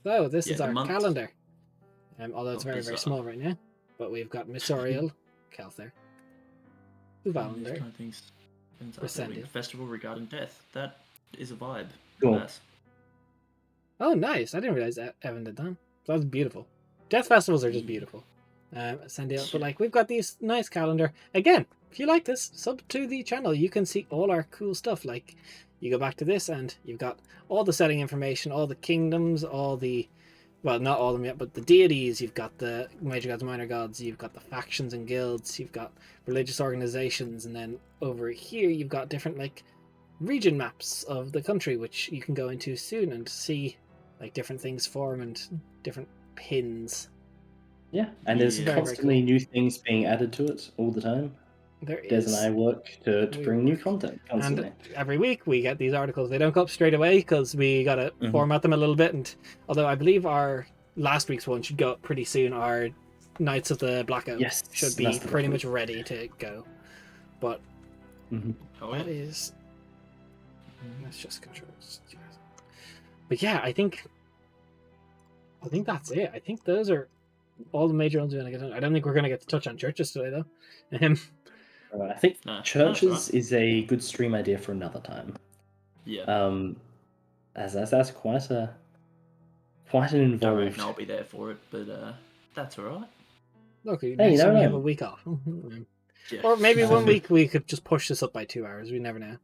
So this is our calendar. Although it's very small right now, but we've got Missorial, Kelther, Uvalander, Festival regarding death. That is a vibe. Cool. Oh, nice! I didn't realize Evan did that. That was beautiful. Death festivals are just beautiful. But like we've got these nice calendar. Again, if you like this, sub to the channel. You can see all our cool stuff. Like you go back to this, and you've got all the setting information, all the kingdoms, all the not all of them yet, but the deities. You've got the major gods, minor gods. You've got the factions and guilds. You've got religious organizations, and then over here you've got different like region maps of the country, which you can go into soon and see. Like different things form and different pins. Yeah, and there's constantly new things being added to it all the time. There Des and I work to bring new content constantly. And every week we get these articles. They don't go up straight away because we got to format them a little bit. And although I believe our last week's one should go up pretty soon, our Knights of the Black Oak should be pretty much ready to go. But that is... Let's just control... But yeah, I think that's it. I think those are all the major ones we're going to get on. I don't think we're going to get to touch on churches today, though. I think churches is a good stream idea for another time. Yeah. As that's quite an involved. Don't reckon I'll be there for it, but that's all right. Look, next time we have a week off, or maybe 1 week we could just push this up by 2 hours. We never know.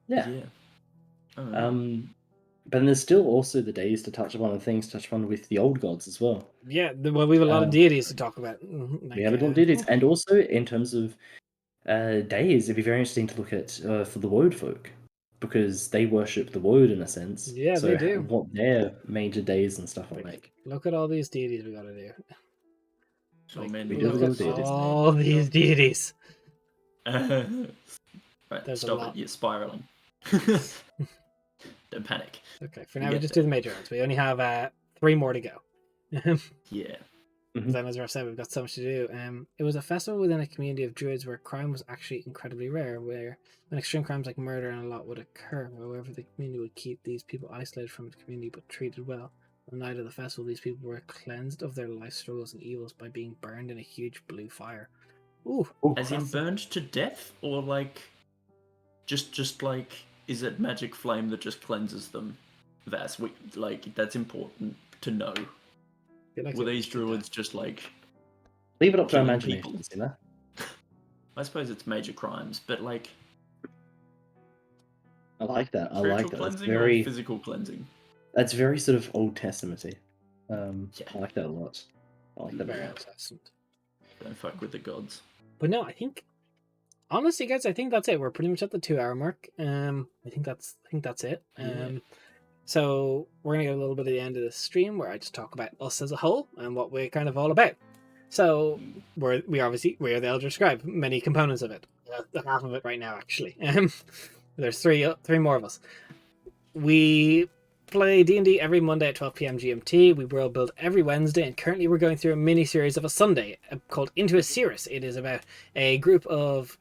Yeah. But then there's still also the days to touch upon and things to touch upon with the old gods as well. Yeah, well, we have a lot of deities to talk about. We have a lot of deities, and also in terms of days, it'd be very interesting to look at for the Woad folk, because they worship the Woad in a sense. Yeah, so they do. What their major days and stuff are like. Look at all these deities we got to do. So many. Look at all these deities. Right, stop it! You're spiraling. Don't panic. Okay, for now we just do the major ones. We only have 3 more to go. Yeah. Then, as Ralph said, we've got so much to do. It was a festival within a community of druids where crime was actually incredibly rare, when extreme crimes like murder and a lot would occur. However, the community would keep these people isolated from the community but treated well. On the night of the festival, these people were cleansed of their life struggles and evils by being burned in a huge blue fire. Ooh, as in burned to death, or like, just like, is it magic flame that just cleanses them? That's that's important to know. Were these druids just like leave it up to our killing imagination, you know? I suppose it's major crimes, but like I like that. I spiritual like that. That's cleansing very or physical cleansing. That's very sort of Old Testament-y. Yeah. I like that a lot. I like that very a Old lot. Testament. Don't fuck with the gods. But no, I think honestly, guys, I think that's it. We're pretty much at the 2-hour mark. I think that's it. So we're gonna get a little bit at the end of the stream where I just talk about us as a whole and what we're kind of all about. So we are the Elder Scribe, many components of it. Half of it right now, actually. There's three more of us. We play D&D every Monday at 12 p.m. GMT. We world build every Wednesday, and currently we're going through a mini-series of a Sunday called Into a Series. It is about a group of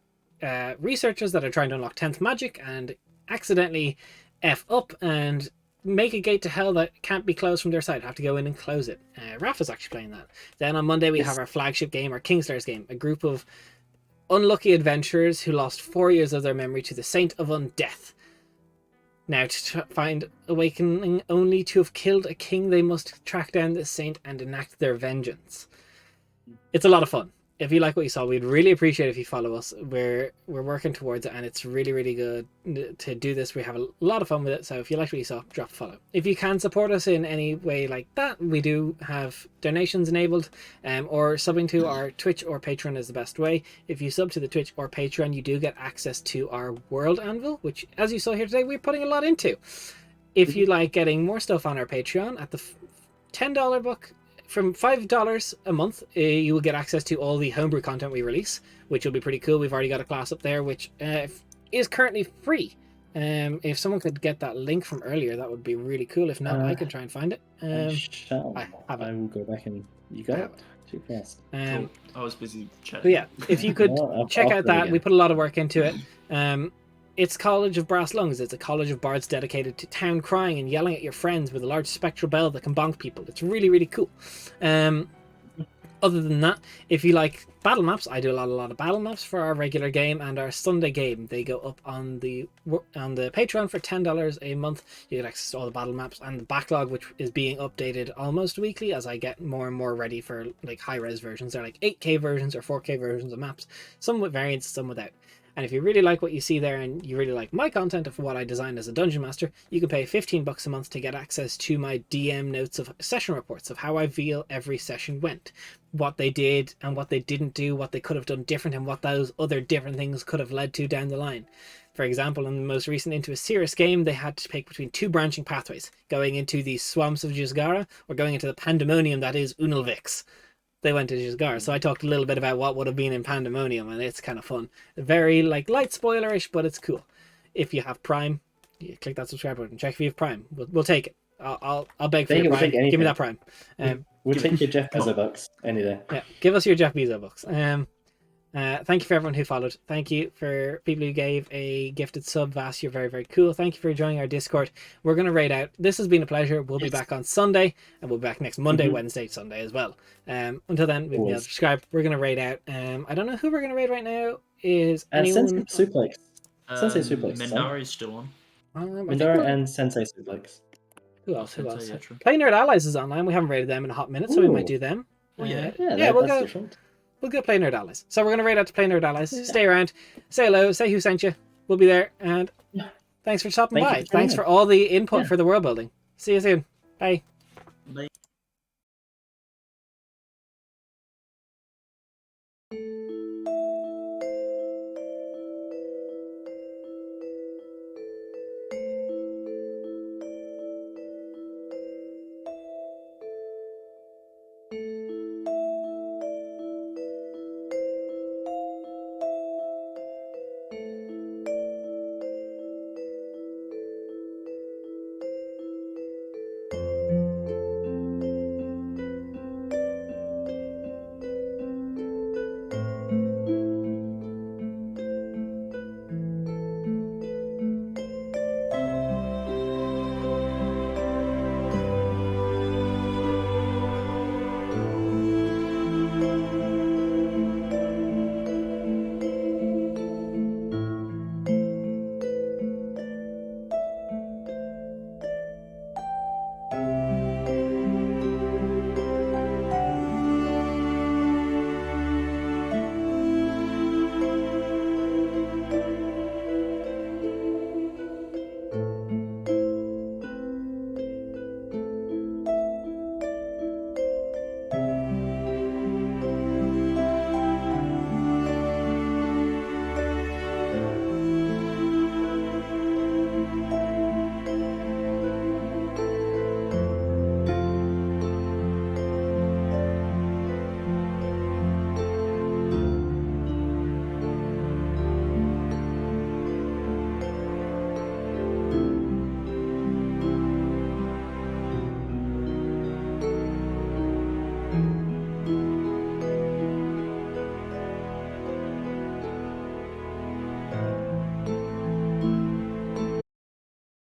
researchers that are trying to unlock 10th magic and accidentally F up and make a gate to hell that can't be closed from their side. Have to go in and close it. Raph is actually playing that. Then on Monday we have our flagship game, our Kingslayers game, a group of unlucky adventurers who lost 4 years of their memory to the Saint of Undeath. Now, to find awakening only to have killed a king, they must track down the saint and enact their vengeance. It's a lot of fun. If you like what you saw, we'd really appreciate if you follow us. We're working towards it, and it's really, really good to do this. We have a lot of fun with it, so if you liked what you saw, drop a follow. If you can support us in any way like that, we do have donations enabled, or subbing to our Twitch or Patreon is the best way. If you sub to the Twitch or Patreon, you do get access to our World Anvil, which, as you saw here today, we're putting a lot into. If you like getting more stuff on our Patreon, at the $10 buck, from $5 a month, you will get access to all the homebrew content we release, which will be pretty cool. We've already got a class up there, which is currently free. If someone could get that link from earlier, that would be really cool. If not, I can try and find it. I will go back and you got it too fast. Cool. I was busy chatting. But yeah, if you could check out that, we put a lot of work into it. It's College of Brass Lungs. It's a college of bards dedicated to town crying and yelling at your friends with a large spectral bell that can bonk people. It's really, really cool. Other than that, if you like battle maps, I do a lot of battle maps for our regular game and our Sunday game. They go up on the Patreon for $10 a month. You get access to all the battle maps and the backlog, which is being updated almost weekly as I get more and more ready for like high-res versions. They're like 8K versions or 4K versions of maps, some with variants, some without. And if you really like what you see there and you really like my content of what I designed as a dungeon master, you can pay $15 a month to get access to my DM notes of session reports of how I feel every session went, what they did and what they didn't do, what they could have done different, and what those other different things could have led to down the line. For example, in the most recent Into a Serious game, they had to pick between two branching pathways, going into the swamps of Gisgara or going into the pandemonium that is Unalvix. They went to Gisgara, so I talked a little bit about what would have been in Pandemonium, and it's kind of fun. Very like light spoilerish, but it's cool. If you have Prime, you click that subscribe button. Check if you have Prime. We'll take it. I'll beg for your Prime. Give me that Prime. We'll take your Jeff Bezos bucks any day. Yeah, give us your Jeff Bezos bucks. Thank you for everyone who followed. Thank you for people who gave a gifted sub. Vass, you're very, very cool. Thank you for joining our Discord. We're going to raid out. This has been a pleasure. We'll be back on Sunday, and we'll be back next Monday, Wednesday, Sunday as well. Until then, we'll be able to subscribe. We're going to raid out. I don't know who we're going to raid right now. Is anyone... Sensei Suplex. Sensei Suplex. Mindara is still on. Mindara and Sensei Suplex. Who else? Play Nerd Allies is online. We haven't raided them in a hot minute, so we might do them. Oh, yeah. We'll go. Different. We'll go Play Nerd Allies. So we're going to raid out to Play Nerd Allies. Yeah. Stay around. Say hello. Say who sent you. We'll be there. And thanks for stopping by. Thanks for all the input for the world building. See you soon. Bye. Bye.